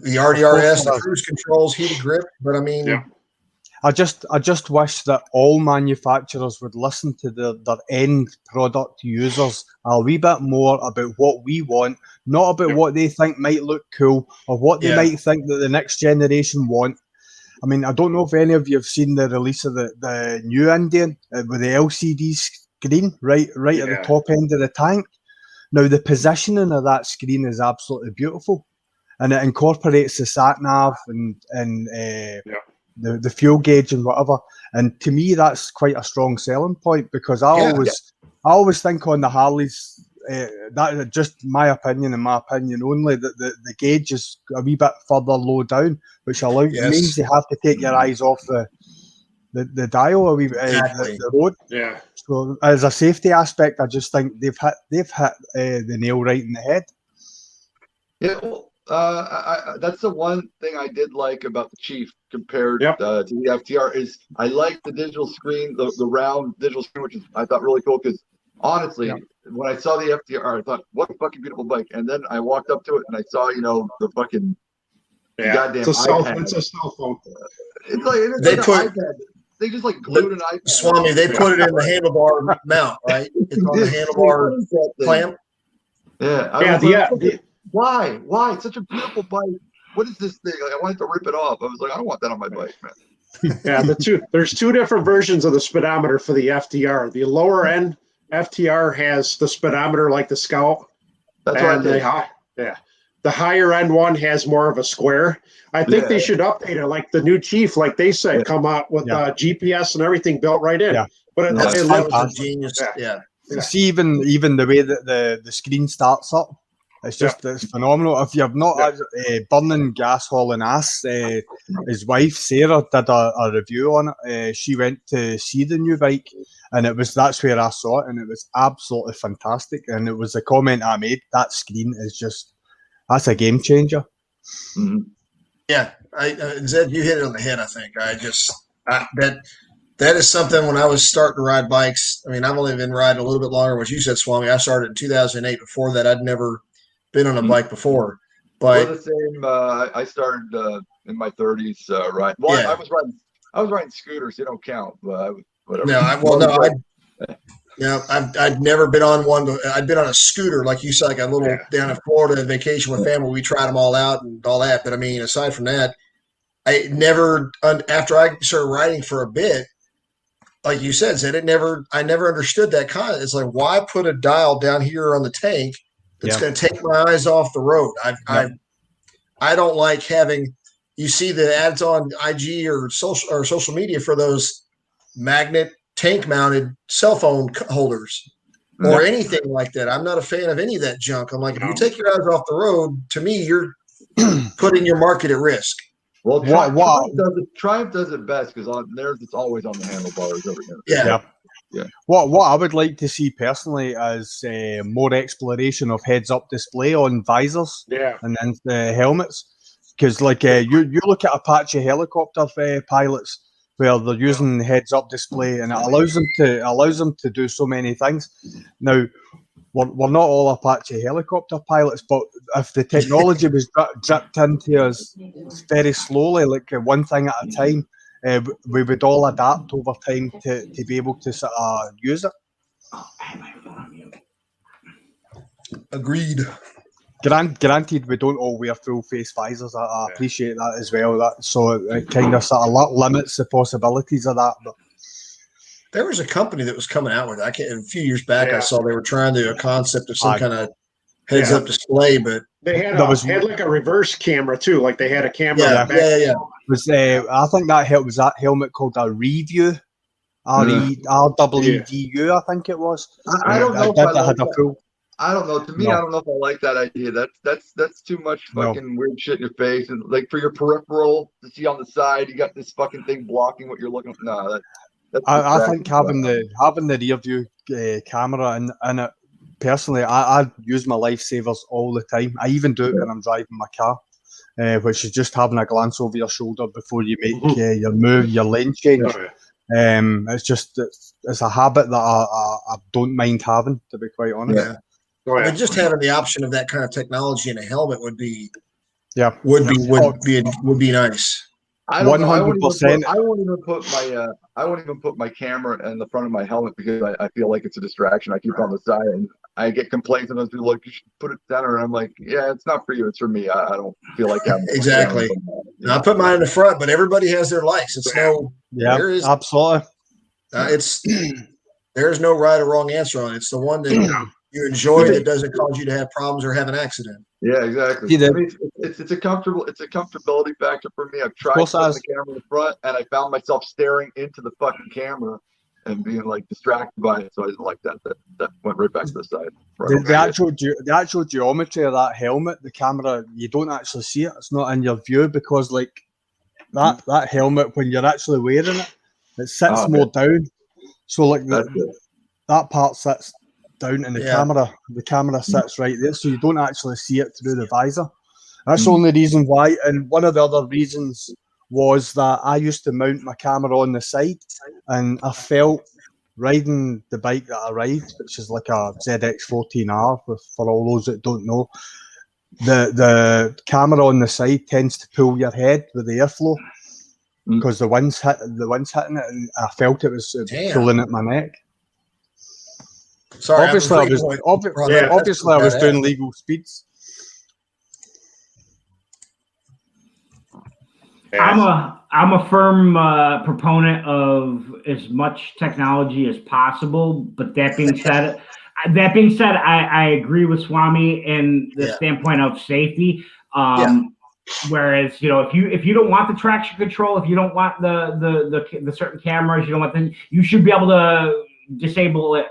RDRS, the cruise controls, heated grip, but I mean, I just wish that all manufacturers would listen to their end product users a wee bit more about what we want, not about what they think might look cool or what they might think that the next generation want. I mean, I don't know if any of you have seen the release of the new Indian with the LCD screen right at the top end of the tank. Now, the positioning of that screen is absolutely beautiful, and it incorporates the sat nav and the fuel gauge and whatever. And to me, that's quite a strong selling point, because I always think on the Harleys, that just my opinion and my opinion only, that the gauge is a wee bit further low down, which means you have to take your eyes off the dial a wee bit, Exactly. the road. Yeah. So as a safety aspect, I just think they've hit the nail right in the head. Yeah, well, that's the one thing I did like about the Chief compared Yep. to the FTR is I like the digital screen, the round digital screen, which is I thought really cool because honestly, when I saw the FTR, I thought, what a fucking beautiful bike. And then I walked up to it and I saw, the fucking goddamn iPad. It's a cell phone. It's like an iPad. They just like glued an iPad. Swami, they put it in the handlebar mount, right? It's on the handlebar clamp. Yeah. Why? It's such a beautiful bike. What is this thing? Like, I wanted to rip it off. I was like, I don't want that on my bike, man. Yeah, there's two different versions of the speedometer for the FTR. The lower end FTR has the speedometer like the Scout. That's and what the higher end one has more of a square. I think they should update it like the new Chief, like they said, come out with GPS and everything built right in. Yeah. But that was a genius. Yeah. See, even the way that the screen starts up, it's just it's phenomenal. If you've not burning gas hauling ass, his wife Sarah did a review on it. She went to see the new bike, and that's where I saw it, and it was absolutely fantastic. And it was the comment I made. That screen is that's a game changer. Mm-hmm. Yeah, Zed, you hit it on the head. I think that is something. When I was starting to ride bikes, I mean, I've only been riding a little bit longer. What you said, Swami, I started in 2008. Before that, I'd never been on a bike before. But we're the same. I started in my 30s. Right. Well, I was riding scooters. They don't count. But whatever. I'd never been on one. I'd been on a scooter, like you said, like a little down in Florida vacation with family. We tried them all out and all that. But I mean, aside from that, I never. After I started riding for a bit, like you said, I never understood that concept. It's like, why put a dial down here on the tank that's going to take my eyes off the road? I don't like having. You see the ads on IG or social media for those magnet tank mounted cell phone holders or anything like that. I'm not a fan of any of that junk. I'm like, if you take your eyes off the road, to me, you're putting your market at risk. Well, Triumph does it best because on theirs it's always on the handlebars over here. Yeah. What I would like to see personally is more exploration of heads-up display on visors and then the helmets, because like you look at Apache helicopter pilots where they're using heads-up display and it allows them to do so many things. Now, we're not all Apache helicopter pilots, but if the technology was dripped into us very slowly, like one thing at a time, we would all adapt over time to be able to sort of use it. Agreed. Granted, we don't all wear full face visors. I appreciate that as well. So it kind of sort of limits the possibilities of that. But there was a company that was coming out with it. A few years back, I saw they were trying to do a concept of some kind of heads-up display, but they had like a reverse camera too. Like they had a camera. Yeah. I think that was that helmet called a Review, REWDU, I think it was. I don't know. I don't know. To me, No. I don't know if I like that idea. That's too much fucking weird shit in your face, and like for your peripheral to see on the side, you got this fucking thing blocking what you're looking for. No, I think having the rear view camera and it, personally, I use my lifesavers all the time. I even do it when I'm driving my car, which is just having a glance over your shoulder before you make your move, your lane change. It's a habit that I don't mind having, to be quite honest. Yeah. But just having the option of that kind of technology in a helmet would be nice. I don't 100%. I won't even put my camera in the front of my helmet because I feel like it's a distraction. I keep it on the side, and I get complaints sometimes. People like, you should put it center, and I'm like, yeah, it's not for you, it's for me. I don't feel like having exactly. I put mine in the front, but everybody has their likes. It's absolutely. There is no right or wrong answer on it. It's the one that you enjoy that doesn't cause you to have problems or have an accident. Yeah, exactly. I mean, it's a comfortability factor for me. I've tried putting the camera in the front, and I found myself staring into the fucking camera and being like distracted by it. So I didn't like that. That went right back to the side. The actual geometry of that helmet, the camera, you don't actually see it. It's not in your view because like that helmet, when you're actually wearing it, it sits more down. So like that part sits down in the camera. The camera sits right there, so you don't actually see it through the visor. That's the only reason why. And one of the other reasons was that I used to mount my camera on the side, and I felt riding the bike that I ride, which is like a ZX14R, for all those that don't know, the camera on the side tends to pull your head with the airflow because the wind's hitting it, and I felt it was pulling at my neck. Sorry, obviously I was doing legal speeds. I'm a firm proponent of as much technology as possible. But that being said, I agree with Swami in the standpoint of safety. Whereas, if you don't want the traction control, if you don't want the certain cameras, you don't want you should be able to disable it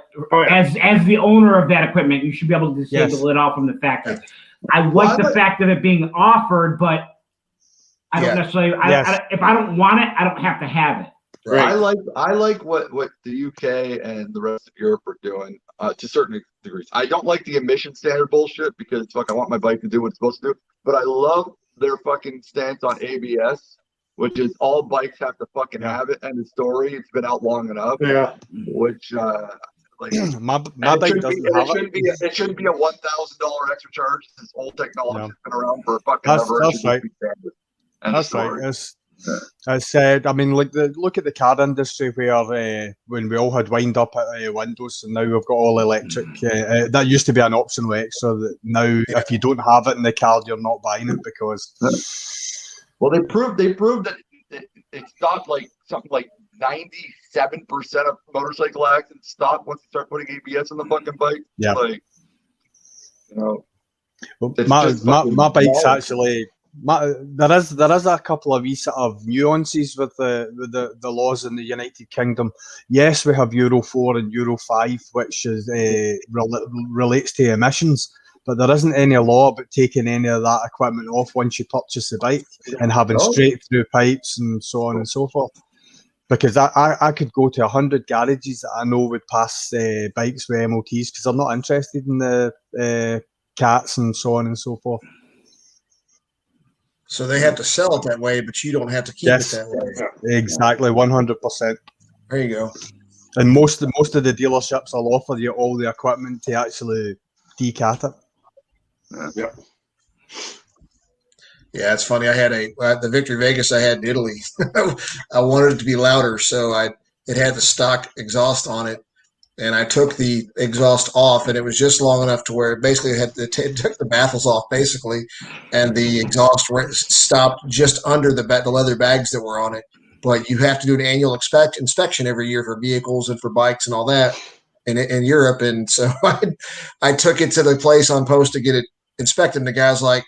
as the owner of that equipment. You should be able to disable it all from the factory. I like the fact of it being offered, but I don't necessarily. If I don't want it, I don't have to have it. Right. I like what the UK and the rest of Europe are doing to certain degrees. I don't like the emission standard bullshit because I want my bike to do what it's supposed to do. But I love their fucking stance on ABS, which is all bikes have to fucking have it. And the story, it's been out long enough. Yeah. Which my bike doesn't have it. It shouldn't be a $1,000 extra charge. This old technology has been around for fucking ever. That's right. That's right. As said, I mean, look at the car industry where when we all had wind up windows, and now we've got all electric. That used to be an optional extra. That now, if you don't have it in the car, you're not buying it because. Well, they proved that it stopped like something like 97% of motorcycle accidents stop once you start putting ABS on the fucking bike. Yeah. Well, my bike's actually. There is a couple of wee sort of nuances with the laws in the United Kingdom. Yes, we have Euro 4 and Euro 5, which is relates to emissions, but there isn't any law about taking any of that equipment off once you purchase the bike and having straight through pipes and so on and so forth. Because I could go to 100 garages that I know would pass bikes with MOTs because I'm not interested in the cats and so on and so forth. So they have to sell it that way, but you don't have to keep it that way. Exactly, 100%. There you go. And most of the dealerships will offer you all the equipment to actually decat it. Yeah. Yeah, it's funny. I had the Victory Vegas I had in Italy. I wanted it to be louder, so it had the stock exhaust on it, and I took the exhaust off, and it was just long enough to where it basically took the baffles off, basically, and the exhaust stopped just under the leather bags that were on it. But you have to do an annual inspection every year for vehicles and for bikes and all that in Europe. And so I took it to the place on post to get it inspected, and the guy's like,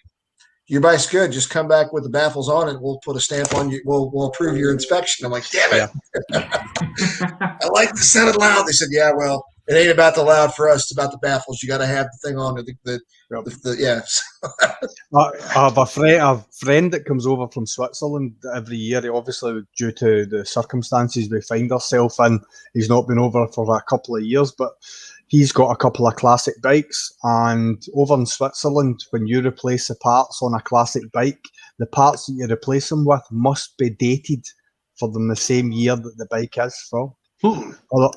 your bike's good. Just come back with the baffles on it. We'll put a stamp on you. We'll approve your inspection. I'm like, damn it. I like the sounded loud. They said, yeah, well, it ain't about the loud for us. It's about the baffles. You got to have the thing on. I have a friend that comes over from Switzerland every year. Obviously, due to the circumstances we find ourselves in, he's not been over for a couple of years, but he's got a couple of classic bikes, and over in Switzerland, when you replace the parts on a classic bike, the parts that you replace them with must be dated for them the same year that the bike is from.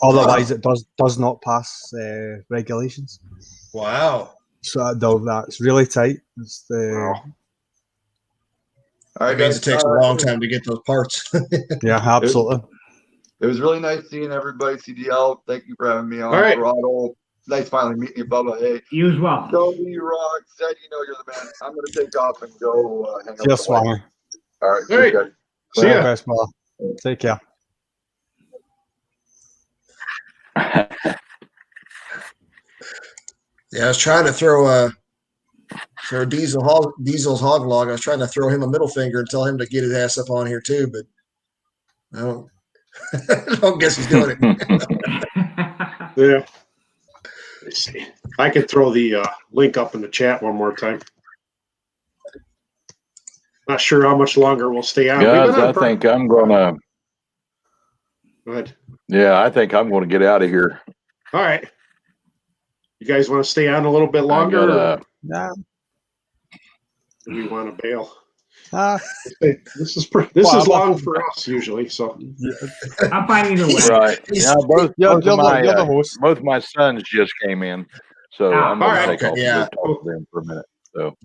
Otherwise, it does not pass regulations. Wow! So that's really tight. All right, means it takes a long time to get those parts. Yeah, absolutely. It was really nice seeing everybody. CDL, thank you for having me on. All right. Toronto, nice finally meeting you, Bubba. Hey, you as well. Tony Rock said, you're the man. I'm going to take off and go hang out. Yes, Swami. All right. All right. See ya. Best, take care. Yeah, I was trying to throw Diesel's hog log. I was trying to throw him a middle finger and tell him to get his ass up on here too, but I don't. Don't guess who's doing it. Yeah. Let's see. I could throw the link up in the chat one more time. Not sure how much longer we'll stay on. Guys, I think I'm gonna. Go ahead. Yeah, I think I'm gonna get out of here. All right. You guys want to stay on a little bit longer? Or Nah. do we want to bail? This is long for us usually, so I'm fine either way. Right. Yeah, both You're my the host. both my sons just came in, so I'm gonna alright, take off yeah. and talk to them for a minute. So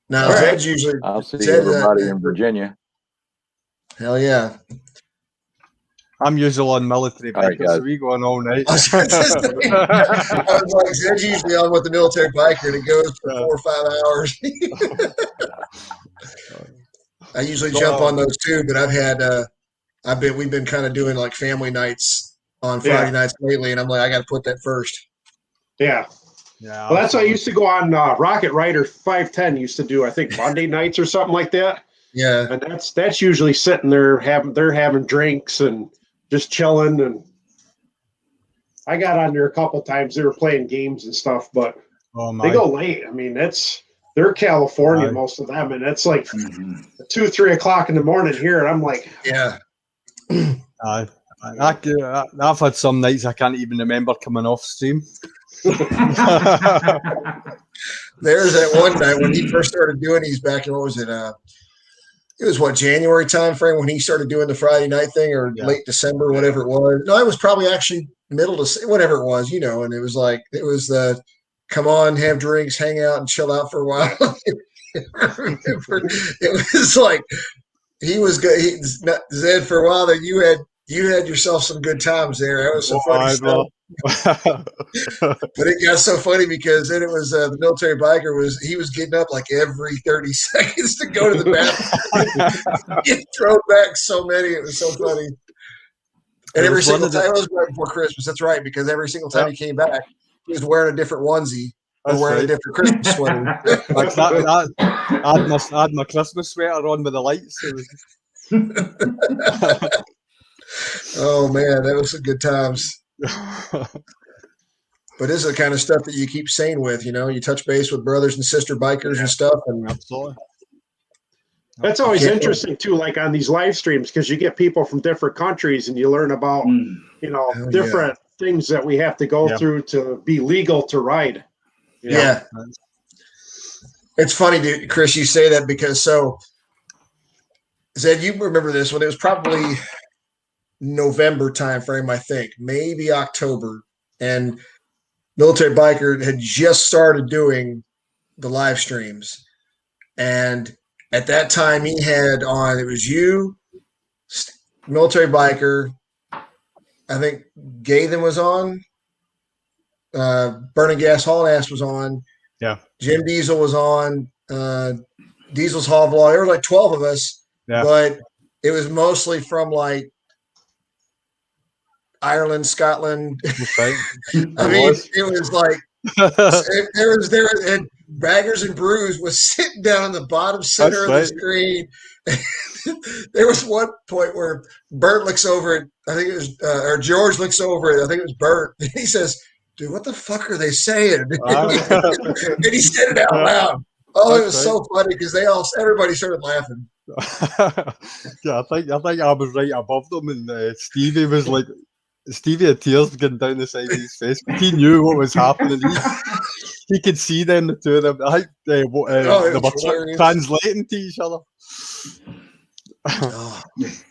No, All right. Zed's usually. I'll see Zed, everybody in Virginia. Hell yeah. I'm usually on military All right, bikers, guys. so we going all night. I was like, Zed's usually on with the military biker, and it goes for 4 or 5 hours. I usually jump on those too, but we've been kind of doing like family nights on Friday nights lately, and I'm like, I got to put that first. yeah. Yeah, Well, that's why I used to go on Rocket Rider 510 used to do, I think, Monday nights or something like that. Yeah. And that's usually sitting there having drinks and just chilling. And I got on there a couple times. They were playing games and stuff, but they go late. I mean, they're California, most of them, and it's like 2-3 o'clock in the morning here, and I'm like, yeah. I've had some nights I can't even remember coming off stream. There's that one night when he first started doing these back in, what was it? It was January time frame when he started doing the Friday night thing, or late December, whatever it was. No, it was probably actually middle to whatever it was, and it was the come on, have drinks, hang out, and chill out for a while. It was like he was good. Zed, for a while there, you had yourself some good times there. That was some funny stuff. But it got so funny because then it was the military biker he was getting up like every 30 seconds to go to the bathroom. He thrown back so many. It was so funny. And every single time, it was right before Christmas. That's right, because every single time he came back, he was wearing a different onesie or wearing a different Christmas sweater. Like I had my Christmas sweater on with the lights. Oh man, that was some good times. But this is the kind of stuff that you keep sane with, you touch base with brothers and sister bikers and stuff. And absolutely. That's always interesting too, like on these live streams, because you get people from different countries and you learn about, different things that we have to go through to be legal to ride. Yeah. It's funny, dude, Chris, you say that because Zed, you remember this when it was probably November time frame, I think, maybe October, and Military Biker had just started doing the live streams, and at that time he had on, it was you, Military Biker, I think Gathan was on, Burning Gas Haul Ass was on, Jim Diesel was on, Diesel's Haul Vlog. There were like 12 of us, but it was mostly from like Ireland, Scotland. I mean, it was like and Baggers and Brews was sitting down in the bottom center of the screen. There was one point where Bert looks over it. I think it was, or George looks over it. I think it was Bert. And he says, "Dude, what the fuck are they saying?" And he said it out loud. Oh, it was so funny because everybody started laughing. I think I was right above them, and Stevie was like, Stevie had tears getting down the side of his face. He knew what was happening. He could see them, the two of them. I think they were translating to each other.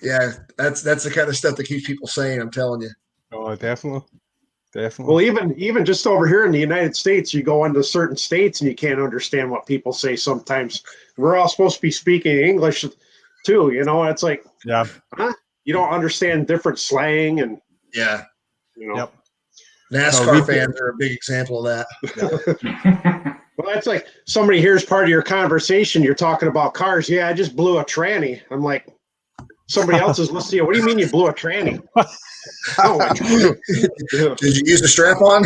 Yeah, that's the kind of stuff that keeps people sane, I'm telling you. Oh, definitely. Well, even just over here in the United States, you go into certain states and you can't understand what people say sometimes. We're all supposed to be speaking English too, it's like, you don't understand different slang and NASCAR fans are a big example of that. Well, that's like somebody hears part of your conversation. You're talking about cars. Yeah, I just blew a tranny. I'm like, somebody else is listening to you. What do you mean you blew a tranny? Did you use a strap on?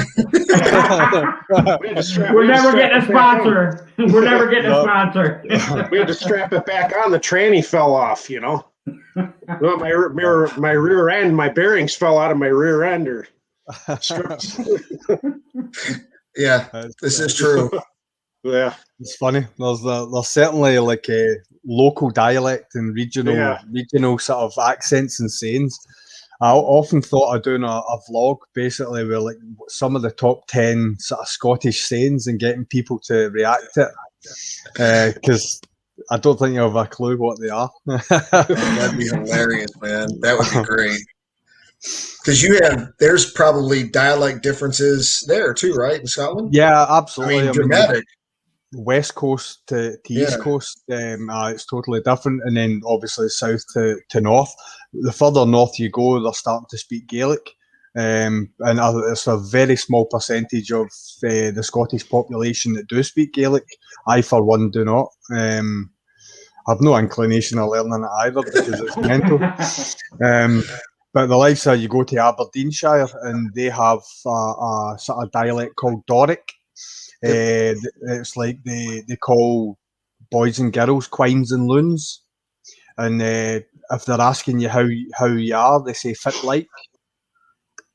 We're never getting a sponsor. We're never getting a sponsor. We had to strap it back on. The tranny fell off, Well, my rear end, my bearings fell out of my rear end. Or Yeah, this is true. yeah, It's funny. There's certainly like a local dialect and regional sort of accents and sayings. I often thought of doing a vlog basically with like some of the top 10 sort of Scottish sayings and getting people to react to it. Because I don't think you have a clue what they are. That'd be hilarious, man. That would be great. Because there's probably dialect differences there too, right, in Scotland? Yeah, absolutely. I mean, dramatic. West Coast to East Coast, it's totally different. And then obviously south to north. The further north you go, they're starting to speak Gaelic. And it's a very small percentage of the Scottish population that do speak Gaelic. I, for one, do not. I have no inclination of learning it either because it's mental. But the likes of you go to Aberdeenshire and they have a sort of dialect called Doric. It's like they call boys and girls quines and loons. And if they're asking you how you are, they say fit like.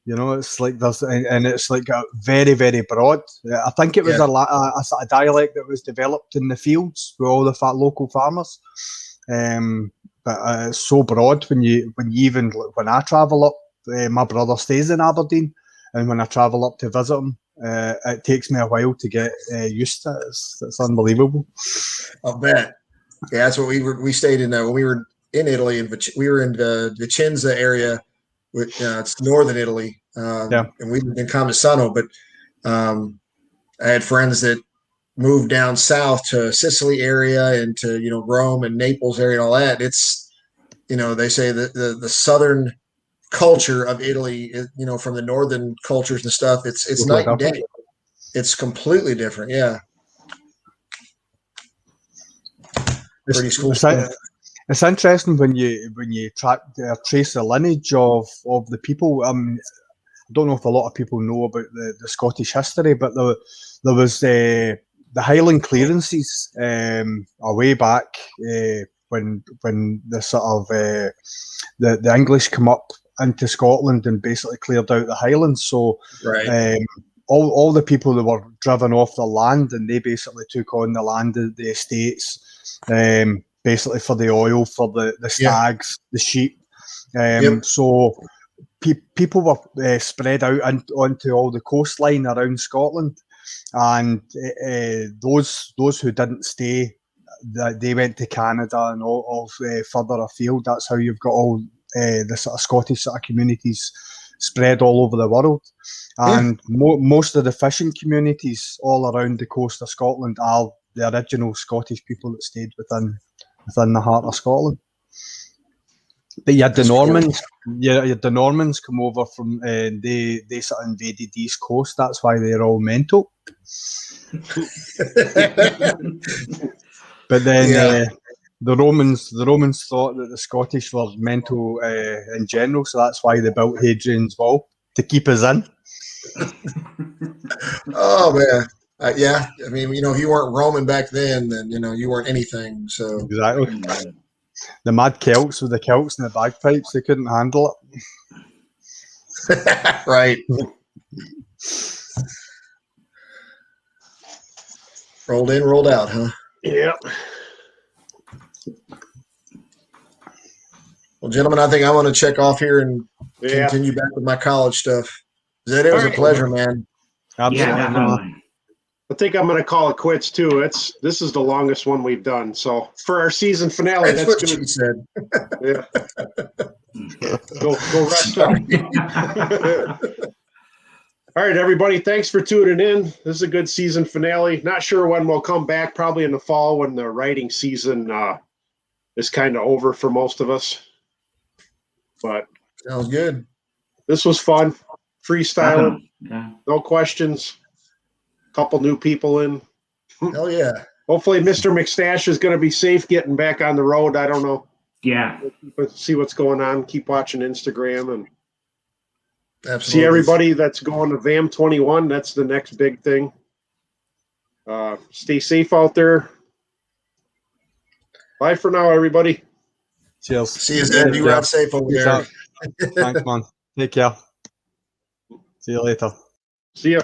You know, it's like it's like a very, very broad. I think it was a sort of dialect that was developed in the fields with all the local farmers. But it's so broad when I travel up, my brother stays in Aberdeen, and when I travel up to visit him, it takes me a while to get used to it. It's unbelievable. I'll bet. Yeah, that's what we stayed in when we were in Italy, and we were in the Vicenza area. It's northern Italy, and we lived in Comisano. But I had friends that moved down south to Sicily area and to Rome and Naples area and all that. It's they say that the southern culture of Italy, from the northern cultures and stuff, it's night and day. It's completely different. Yeah, pretty cool stuff. It's interesting when you trace the lineage of the people. I don't know if a lot of people know about the Scottish history, but there was the Highland clearances a way back when the sort of the English come up into Scotland and basically cleared out the Highlands. So all the people that were driven off their land, and they basically took on the land of the estates. Basically for the oil, for the stags, the sheep. So people were spread out onto all the coastline around Scotland, and those who didn't stay, they went to Canada and all further afield. That's how you've got all the sort of Scottish sort of communities spread all over the world. And most of the fishing communities all around the coast of Scotland are the original Scottish people that stayed within the heart of Scotland. But you had the Normans. You had the Normans come over from they sort of invaded the East Coast. That's why they're all mental. But then the Romans thought that the Scottish were mental in general, so that's why they built Hadrian's Wall to keep us in. Oh man. Yeah, I mean, if you weren't Roman back then you weren't anything. So exactly, the mad Celts with the kilts and the bagpipes, they couldn't handle it. Right. Rolled in, rolled out, huh? Yeah. Well, gentlemen, I think I want to check off here and continue back with my college stuff. It was a pleasure, man. Absolutely. Yeah, I think I'm going to call it quits too. This is the longest one we've done. So for our season finale, that's what good. She said. Yeah. Go rest up. All right, everybody. Thanks for tuning in. This is a good season finale. Not sure when we'll come back. Probably in the fall when the writing season is kind of over for most of us. But sounds good. This was fun. Freestyling. No questions. Couple new people in. Hell yeah. Hopefully Mr. McStash is going to be safe getting back on the road. I don't know. Yeah. But see what's going on. Keep watching Instagram and absolutely see everybody that's going to VAM 21. That's the next big thing. Stay safe out there. Bye for now, everybody. Cheers. See you, Zed. You ride safe over there. Thanks, man. Take care. See you later. See ya.